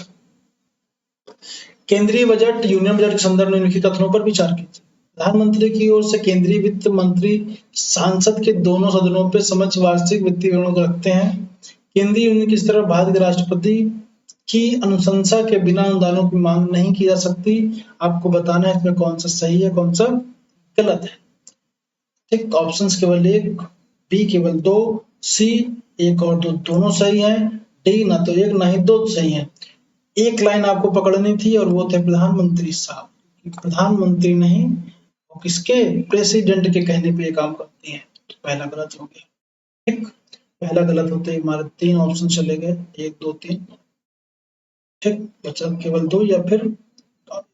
[SPEAKER 1] केंद्रीय बजट यूनियन बजट के संदर्भ में निम्नलिखित कथनों पर विचार कीजिए। प्रधानमंत्री की ओर से केंद्रीय वित्त मंत्री संसद के दोनों सदनों पर समक्ष वार्षिक वित्तीय विवरण को रखते हैं। केंद्रीय यूनियन की तरफ भारत के राष्ट्रपति की अनुशंसा के बिना अनुदानों की मांग नहीं की जा सकती। आपको बताना है इसमें कौन सा सही है, कौन सा गलत है। ठीक, ऑप्शंस केवल एक, बी केवल दो, सी एक और दो दोनों सही हैं, डी ना तो एक ना ही दो सही हैं। एक लाइन आपको पकड़नी थी और वो थे प्रधानमंत्री साहब। प्रधानमंत्री नहीं, वो किसके? प्रेसिडेंट के कहने पे ये काम करती हैं। तो पहला गलत हो गया। ठीक, पहला गलत होते ही हमारे 3 ऑप्शन चले गए, 1 2 3। ठीक, बचा केवल 2 या फिर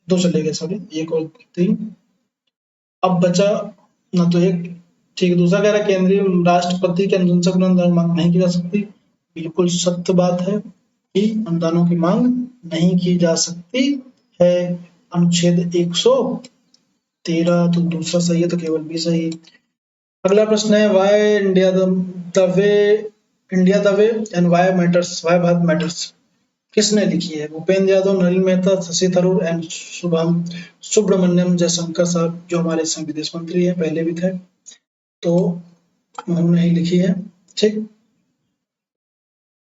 [SPEAKER 1] 2 चले गए, सॉरी 1 और 3। अब बचा ना तो एक। ठीक, दूसरा कह रहा है केंद्रीय राष्ट्रपति के अनुशंसा के अनुदान मांग नहीं की जा सकती। बिल्कुल सत्य बात है कि अनुदानों की मांग नहीं की जा सकती है। अनुच्छेद 113, तो दूसरा सही है, तो केवल बी सही है। अगला प्रश्न है, why India the way and why matters, why Bharat matters किसने लिखी है? भूपेंद्र यादव, नलिन मेहता, शशि थरूर एंड शुभम सुब्रमण्यम जयशंकर साहब, जो हमारे इस समय विदेश मंत्री है, पहले भी थे, तो उन्होंने ही लिखी है। ठीक,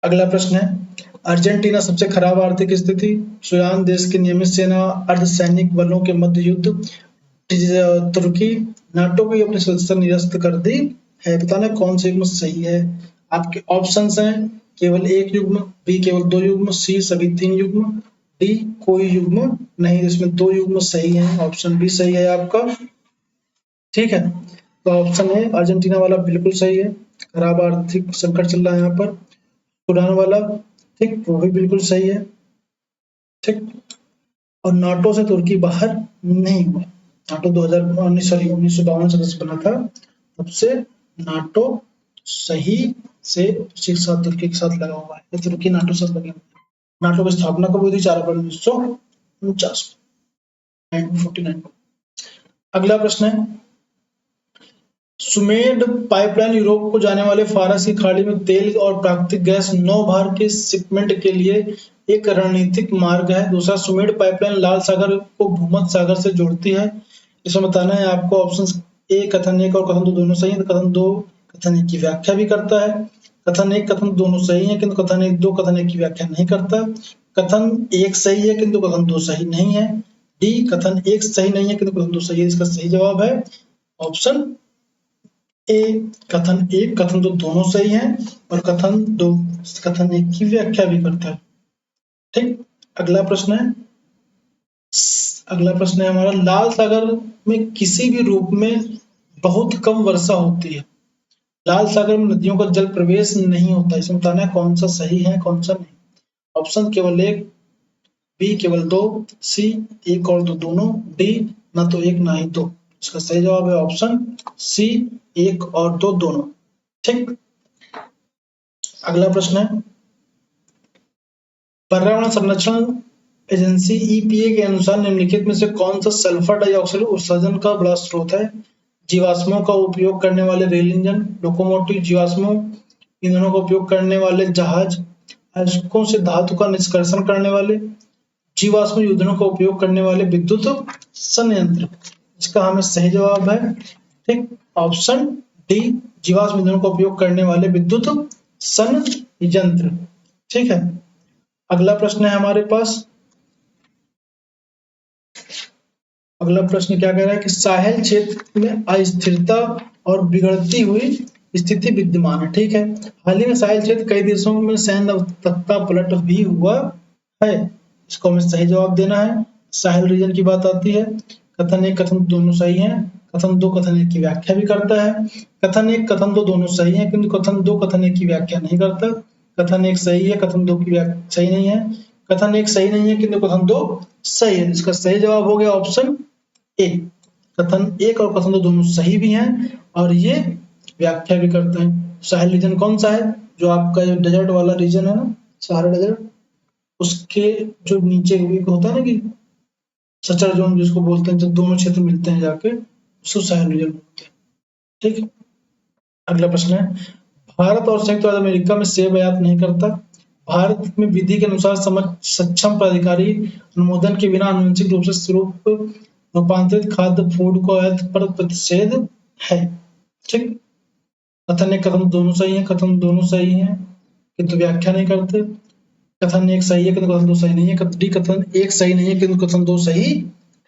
[SPEAKER 1] अगला प्रश्न है, अर्जेंटीना सबसे खराब आर्थिक स्थिति, सूडान देश की नियमित सेना, अर्धसैनिक बलों के मध्य युद्ध, तुर्की, नाटो की अपनी सदस्यता निरस्त कर दी है। बताना कौन सा युग्म सही है। आपके ऑप्शंस हैं केवल एक युग्म, बी केवल 2 युग्म, सी सभी 3 युग्म, डी कोई युग्म नहीं। इसमें 2 युग्म सही है, ऑप्शन बी सही है आपका। ठीक है, तो ऑप्शन है अर्जेंटीना वाला बिल्कुल सही है, खराब आर्थिक संकट चल रहा है यहाँ पर। सूडान वाला, ठीक, वो भी बिल्कुल सही है। ठीक, और नाटो से तुर्की बाहर नहीं हुआ। नाटो 1952 सदस्य बना था, तब से नाटो सही से उसी के साथ तुर्की के साथ लगा हुआ है। तुर्की नाटो से लगे हुए हैं। नाटो की स्थापना कब हुई थी? 4 अप्रैल 1949 1949। अगला प्रश्न है, सुमेड पाइपलाइन यूरोप को जाने वाले फारस की खाड़ी में तेल और प्राकृतिक गैस नौभार के शिपमेंट के लिए एक रणनीतिक मार्ग है। दूसरा, सुमेड पाइपलाइन लाल सागर को भूमध्य सागर से जोड़ती है। इसमें बताना है आपको ऑप्शन ए कथन 1 और कथन 2 दोनों सही है, कथन 2 कथन 1 की व्याख्या भी करता है। कथन 1 कथन दोनों सही है, किंतु कथन 1 2 कथन 1 की व्याख्या नहीं करता। कथन 1 सही है किंतु कथन 2 सही नहीं है। डी कथन 1 सही नहीं है किंतु कथन 2 सही है। इसका सही जवाब है ऑप्शन ए, कथन 1 कथन 2 दोनों सही हैं और कथन 2 कथन 1 की व्याख्या भी करता है। ठीक, अगला प्रश्न है, हमारा, लाल सागर में किसी भी रूप में बहुत कम वर्षा होती है। लाल सागर में नदियों का जल प्रवेश नहीं होता। इसमें बताना है कौन सा सही है, कौन सा नहीं। ऑप्शन केवल 1, बी केवल 2, सी 1 और 2 दोनों, डी ना तो 1 ना ही 2। इसका सही जवाब है ऑप्शन सी 1 और 2 दोनों। ठीक, अगला प्रश्न है, पर्यावरण संरक्षण एजेंसी ईपीए के अनुसार निम्नलिखित में से कौन सा सल्फर डाइऑक्साइड उत्सर्जन का बड़ा स्रोत है? जीवाश्मों का उपयोग करने वाले रेल इंजन, लोकोमोटिव, जीवाश्मों ईंधनों का उपयोग करने वाले जहाज, अयस्कों से धातु का निष्कर्षण करने वाले, जीवाश्म ईंधनों का उपयोग करने वाले विद्युत संयंत्र। इसका हमें सही जवाब है, ठीक, ऑप्शन डी, जीवाश्म ईंधनों का उपयोग करने वाले विद्युत संयंत्र। ठीक है, अगला प्रश्न है हमारे पास, अगला प्रश्न क्या कह रहा है कि साहेल क्षेत्र में अस्थिरता और बिगड़ती हुई स्थिति विद्यमान है। ठीक है, हाल ही में साहिल क्षेत्र कई देशों में सैन्य तख्ता पलट भी हुआ है। इसको हमें सही जवाब देना है। साहिल रीजन की बात आती है। कथन एक कथन दोनों सही है। कथन दो कथन एक की व्याख्या भी करता है। कथन एक कथन दो दोनों सही है, किंतु कथन दो कथन एक की व्याख्या नहीं करता। कथन एक सही है, कथन दो की व्याख्या सही नहीं है। कथन एक सही नहीं है, किंतु कथन दो सही है। इसका सही जवाब हो गया ऑप्शन ए। कथन एक और कथन दो दोनों सही भी हैं और ये व्याख्या भी करते हैं। साहिल रीजन कौन सा है? जो आपका जो डेजर्ट वाला रीजन है ना, सहारा डेजर्ट, उसके जो नीचे एक होता है ना कि सचर जोन जिसको बोलते हैं, जब दोनों क्षेत्र मिलते हैं जाके, उसको साहिल रीजन बोलते हैं। ठीक है, अगला प्रश्न है, भारत और संयुक्त राज्य अमेरिका में सेब आयात नहीं करता। भारत में विधि के अनुसार सक्षम प्राधिकारी अनुमोदन के बिना आनुवंशिक रूप से स्वरूप रूपांतरित खाद्य फूड को आयात पर प्रतिषेध है। ठीक, कथन एक कथन दोनों सही है, कथन दोनों सही है किंतु व्याख्या नहीं करते। कथन एक सही है किंतु कथन दो सही नहीं है। डी, कथन एक सही नहीं है किंतु कथन दो सही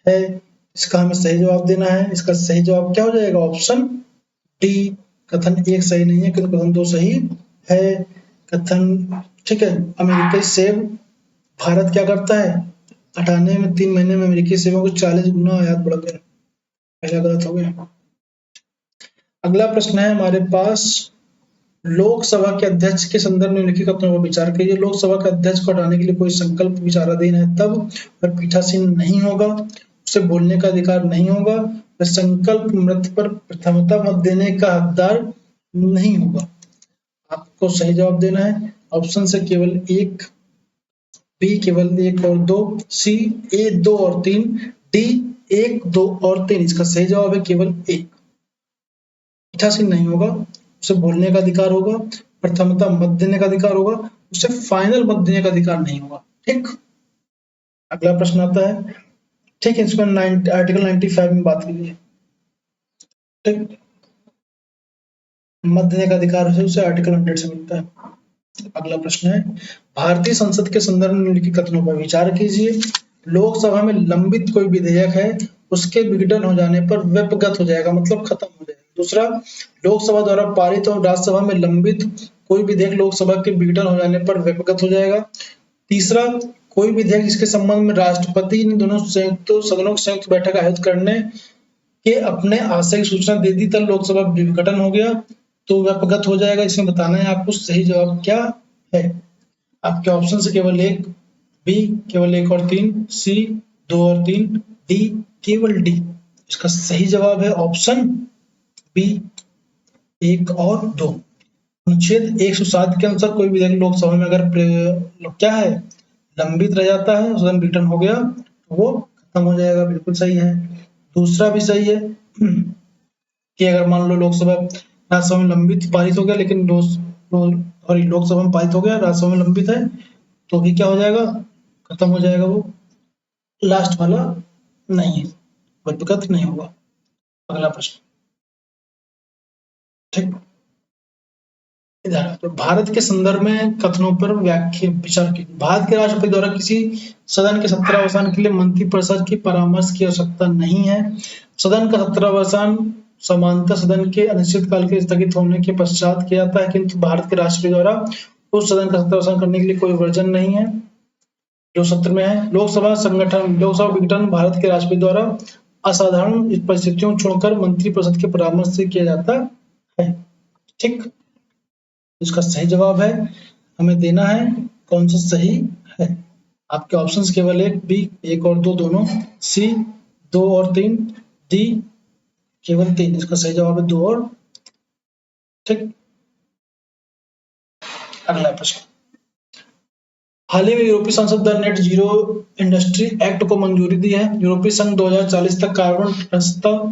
[SPEAKER 1] है। इसका हमें सही जवाब देना है। इसका सही जवाब क्या हो जाएगा? ऑप्शन डी, कथन एक सही नहीं है किंतु कथन दो सही है। कथन ठीक है, अमेरिकी सेब भारत क्या करता है? हटाने में 3 महीने में अमेरिकी सेबों को 40 गुना आयात बढ़ गया। पहला गलत हो गया। अगला प्रश्न है हमारे पास, लोकसभा के अध्यक्ष के संदर्भ में निम्नलिखित कथनों पर विचार कीजिए। लोकसभा के अध्यक्ष को हटाने के लिए कोई संकल्प विचाराधीन है तब वह पीठासीन नहीं होगा, उसे बोलने का अधिकार नहीं होगा, वह संकल्प मृत्यु पर प्रथमता मत देने का हकदार नहीं होगा। आपको सही जवाब देना है। ऑप्शन से केवल एक, बी केवल एक और दो, सी ए दो और तीन, डी एक दो और तीन। इसका सही जवाब है केवल एक। पीठासीन नहीं होगा, उसे बोलने का अधिकार होगा, प्रथमता मत देने का अधिकार होगा, उसे फाइनल मत देने का अधिकार नहीं होगा। ठीक, अगला प्रश्न आता है। ठीक है, इसमें आर्टिकल 95 में बात कीजिए। ठीक, मत देने का अधिकार है उसे आर्टिकल 100 से मिलता है। अगला प्रश्न है, भारतीय संसद के संदर्भ में निम्नलिखित कथनों पर विचार कीजिए। लोकसभा में लंबित कोई विधेयक है, उसके विघटन हो जाने पर व्यपगत हो जाएगा, मतलब खत्म हो जाएगा। दूसरा, लोकसभा द्वारा पारित और राज्यसभा में लंबित कोई विधेयक लोकसभा के विघटन हो जाने पर व्यपगत हो जाएगा। तीसरा, कोई विधेयक जिसके संबंध में राष्ट्रपति ने दोनों संयुक्त सदनों की संयुक्त बैठक आयोजित करने के अपने आशय की सूचना दे दी तब लोकसभा विघटन हो गया तो व्यपगत हो जाएगा। इसमें बताना है आपको सही जवाब क्या है। आपके ऑप्शन से केवल एक, बी केवल एक और तीन, सी दो और तीन, डी केवल डी। इसका सही जवाब है ऑप्शन बी, एक और दो। अनुच्छेद 107 के अनुसार कोई विधेयक लोकसभा में अगर क्या है, लंबित रह जाता है, सदन विघटन हो गया तो वो खत्म हो जाएगा। बिल्कुल सही है। दूसरा भी सही है कि अगर मान लो लोकसभा राज्यसभा में लंबित पारित हो गया, लेकिन लोकसभा में पारित हो गया, राज्यसभा में लंबित है, तो भी क्या हो जाएगा? खत्म हो जाएगा। वो लास्ट वाला नहीं है, व्यपगत नहीं होगा। अगला प्रश्न। ठीक, इधर तो भारत के संदर्भ में कथनों पर व्याख्या विचार की। भारत के राष्ट्रपति द्वारा किसी सदन के 17वां के लिए मंत्रिपरिषद की परामर्श की आवश्यकता नहीं है। सदन का 17वां समांतर सदन के अनिश्चित काल के स्थगित होने के पश्चात किया जाता है, किंतु भारत के राष्ट्रपति द्वारा उस सदन का 17वां करने के लिए कोई वर्जन नहीं है जो सत्र में है। लोकसभा संगठन, लोकसभा विघटन भारत के राष्ट्रपति द्वारा असाधारण परिस्थितियों छोड़कर मंत्रिपरिषद के परामर्श से किया जाता है। ठीक, इसका सही जवाब है, हमें देना है कौन सा सही है। आपके ऑप्शंस केवल एक, बी एक और दो दोनों, सी दो और तीन, डी केवल तीन। इसका सही जवाब है दो और। ठीक, अगला प्रश्न। हाल ही में यूरोपीय संसद the net zero industry act को मंजूरी दी है। यूरोपीय संघ 2040 तक कार्बन प्रस्ताव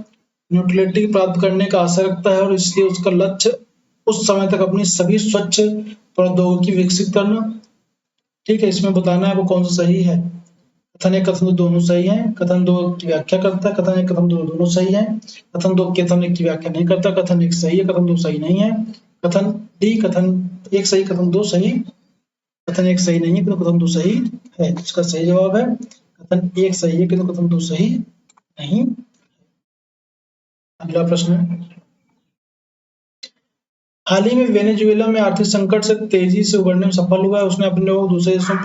[SPEAKER 1] न्यूट्रलिटी प्राप्त करने का आशा रखता है और इसलिए उसका लक्ष्य उस समय तक अपनी सभी स्वच्छ प्रौद्योगिकी विकसित करना। ठीक है, इसमें बताना है वो कौन सा सही है। कथन एक कथन दो दोनों सही है। कथन दो की व्याख्या करता है। कथन एक कथन दो दोनों सही है। कथन दो कथन एक की व्याख्या नहीं करता। कथन एक सही है, कथन दो सही नहीं है। कथन डी, कथन एक सही कथन दो सही, कथन एक सही नहीं है किंतु कथन दो सही है। इसका सही जवाब है कथन एक सही है किंतु कथन दो सही नहीं। अगला प्रश्न, हाल ही में वेनेजुएला में आर्थिक संकट से तेजी से उबरने में सफल हुआ है। उसने अपने लोगों को दूसरे देशों में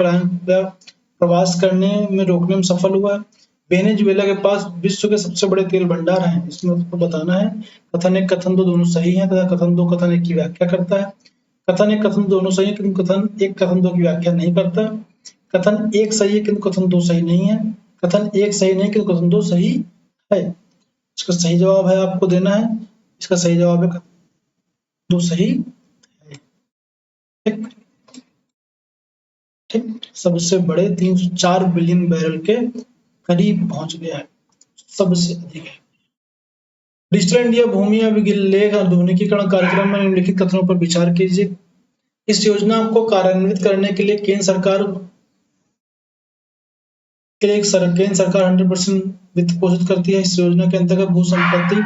[SPEAKER 1] प्रवास करने में रोकने में सफल हुआ है। वेनेजुएला के पास विश्व के सबसे बड़े तेल भंडार हैं। इसमें आपको बताना है कथन एक कथन दो दोनों सही है तथा कथन दो कथन एक की व्याख्या करता है। कथन एक कथन दोनों सही है किंतु कथन एक कथन दो की व्याख्या नहीं करता। कथन एक सही है किंतु कथन दो सही नहीं है। कथन एक सही नहीं किंतु कथन दो सही है। इसका सही जवाब है आपको देना है। इसका सही जवाब है दो सही है। ठीक ठीक सबसे बड़े 304 बिलियन बैरल के करीब पहुंच गया है, सबसे अधिक है। डिजिटल इंडिया भूमि अभिलेख आधुनिकीकरण कार्यक्रम में निम्नलिखित कथनों पर विचार कीजिए। इस योजना को कार्यान्वित करने के लिए केंद्र सरकार केंद्र सरकार 100% वित्त पोषित करती है। इस योजना के अंतर्गत भू संपत्ति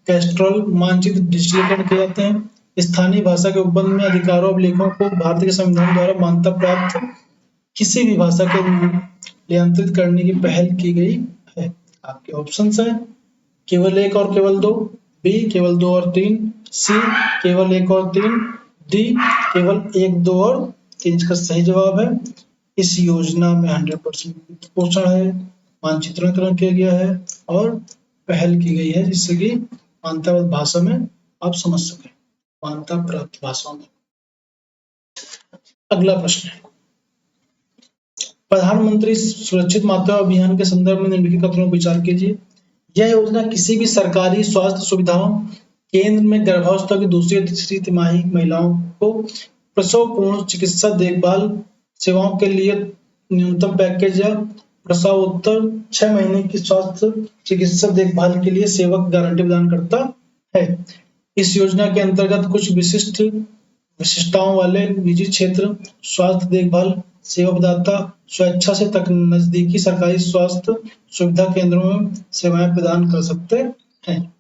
[SPEAKER 1] कैस्ट्रॉल मानचित्र डिजिटलीकरण किए जाते हैं। स्थानीय भाषा के उपबंध में अधिकारों अभिलेखों को भारतीय के संविधान द्वारा मान्यता प्राप्त किसी भी भाषा के नियंत्रित करने की पहल की गई है। आपके ऑप्शंस हैं केवल एक और केवल दो, बी केवल दो और तीन, सी केवल एक और तीन, डी केवल एक दो और तीन। इसका सही जवाब है इस योजना में 100% पोषण है, मानचित्रणकरण किया गया है और पहल की गई है जिससे कि मान्यता भाषा में आप समझ सकें, मान्यता प्राप्त भाषाओं में। अगला प्रश्न है प्रधानमंत्री सुरक्षित मातृत्व अभियान के संदर्भ में निम्नलिखित कथनों पर विचार कीजिए। यह योजना किसी भी सरकारी स्वास्थ्य सुविधाओं केंद्र में गर्भावस्था की दूसरी या तीसरी तिमाही महिलाओं को प्रसव पूर्व चिकित्सा देखभाल सेवाओं के लिए न्यूनतम पैकेज या प्रसवोत्तर 6 महीने की स्वास्थ्य चिकित्सा देखभाल के लिए सेवा की गारंटी प्रदान करता है। इस योजना के अंतर्गत कुछ विशिष्टताओं वाले निजी क्षेत्र स्वास्थ्य देखभाल सेवा प्रदाता स्वेच्छा से तक नजदीकी सरकारी स्वास्थ्य सुविधा केंद्रों में सेवाएं प्रदान कर सकते हैं।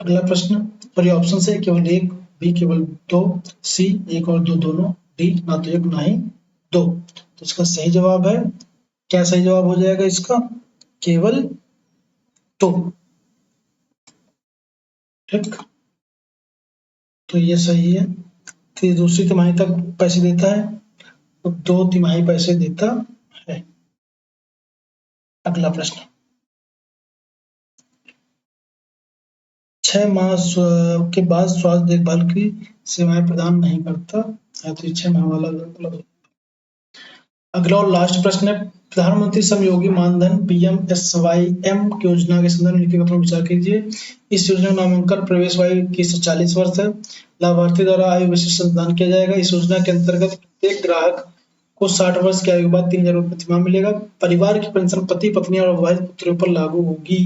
[SPEAKER 1] अगला प्रश्न और ये ऑप्शन है केवल एक, बी केवल दो, सी एक और दो दोनों, डी ना तो एक ना ही दो। तो इसका सही जवाब है, क्या सही जवाब हो जाएगा इसका? केवल दो। ठीक, तो ये सही है कि दूसरी तिमाही तक पैसे देता है तो 2 तिमाही पैसे देता है। अगला प्रश्न 6 माह के बाद स्वास्थ्य देखभाल की सेवाएं प्रदान नहीं करता है तो 6 माह वाला मतलब। अगला और लास्ट प्रश्न है प्रधानमंत्री श्रम योगी मानधन PMSYM योजना के संदर्भ में लिखित विचार कीजिए। इस योजना का नामांकन प्रवेश आयु 21 से 40 वर्ष है। लाभार्थी द्वारा आयु विशिष्ट मतदान किया जाएगा। इस योजना के अंतर्गत प्रत्येक ग्राहक को 60 वर्ष की आयु के बाद 3,000 रुपये प्रतिमाह मिलेगा। परिवार की पेंशन पति पत्नी और विवाहित पुत्रों पर लागू होगी।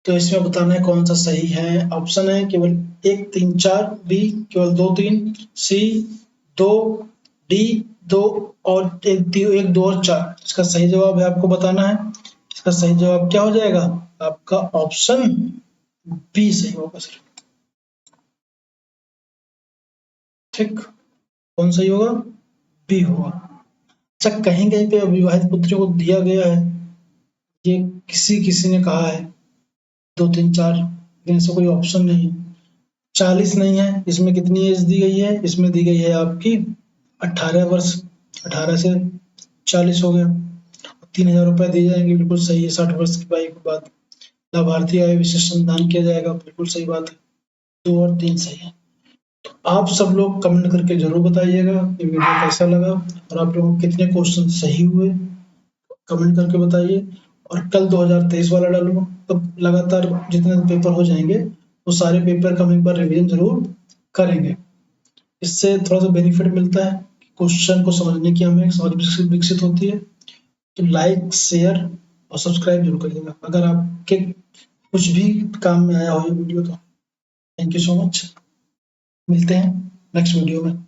[SPEAKER 1] तो इसमें बताना है कौन सा सही है। ऑप्शन है केवल 1 3 4, बी केवल 2 3, सी 2, डी 2 और 1 2 और 4। इसका सही जवाब है आपको बताना है। इसका सही जवाब क्या हो जाएगा? आपका ऑप्शन बी सही होगा सर। ठीक, कौन सही होगा? बी होगा। अच्छा, कहीं कहीं पे अविवाहित पुत्रों को दिया गया है, ये किसी किसी ने कहा है 2 3 4, लेकिन ऐसा कोई ऑप्शन नहीं है। 40 नहीं है, इसमें कितनी एज दी गई है? इसमें दी गई है आपकी 18 वर्ष। 18 से 40 हो गया, 3,000 रुपए दिए जाएंगे, बिल्कुल सही है। 60 वर्ष की आयु के बाद लाभार्थी आयु विशिष्ट संदान किया जाएगा, बिल्कुल सही बात है। 2 और 3 सही है। आप सब लोग कमेंट करके जरूर बताइएगा ये वीडियो कैसा लगा और आप लोगों को कितने क्वेश्चन सही हुए, कमेंट करके बताइए। और कल 2023 वाला डालूंगा, तब लगातार जितने पेपर हो जाएंगे वो सारे पेपर का हम एक बार रिवीजन जरूर करेंगे। इससे थोड़ा सा बेनिफिट मिलता है, क्वेश्चन को समझने की हमें समझ विकसित होती है। तो लाइक शेयर और सब्सक्राइब जरूर करिएगा अगर आपके कुछ भी काम में आया हो ये वीडियो तो। थैंक यू सो मच, मिलते हैं नेक्स्ट वीडियो में।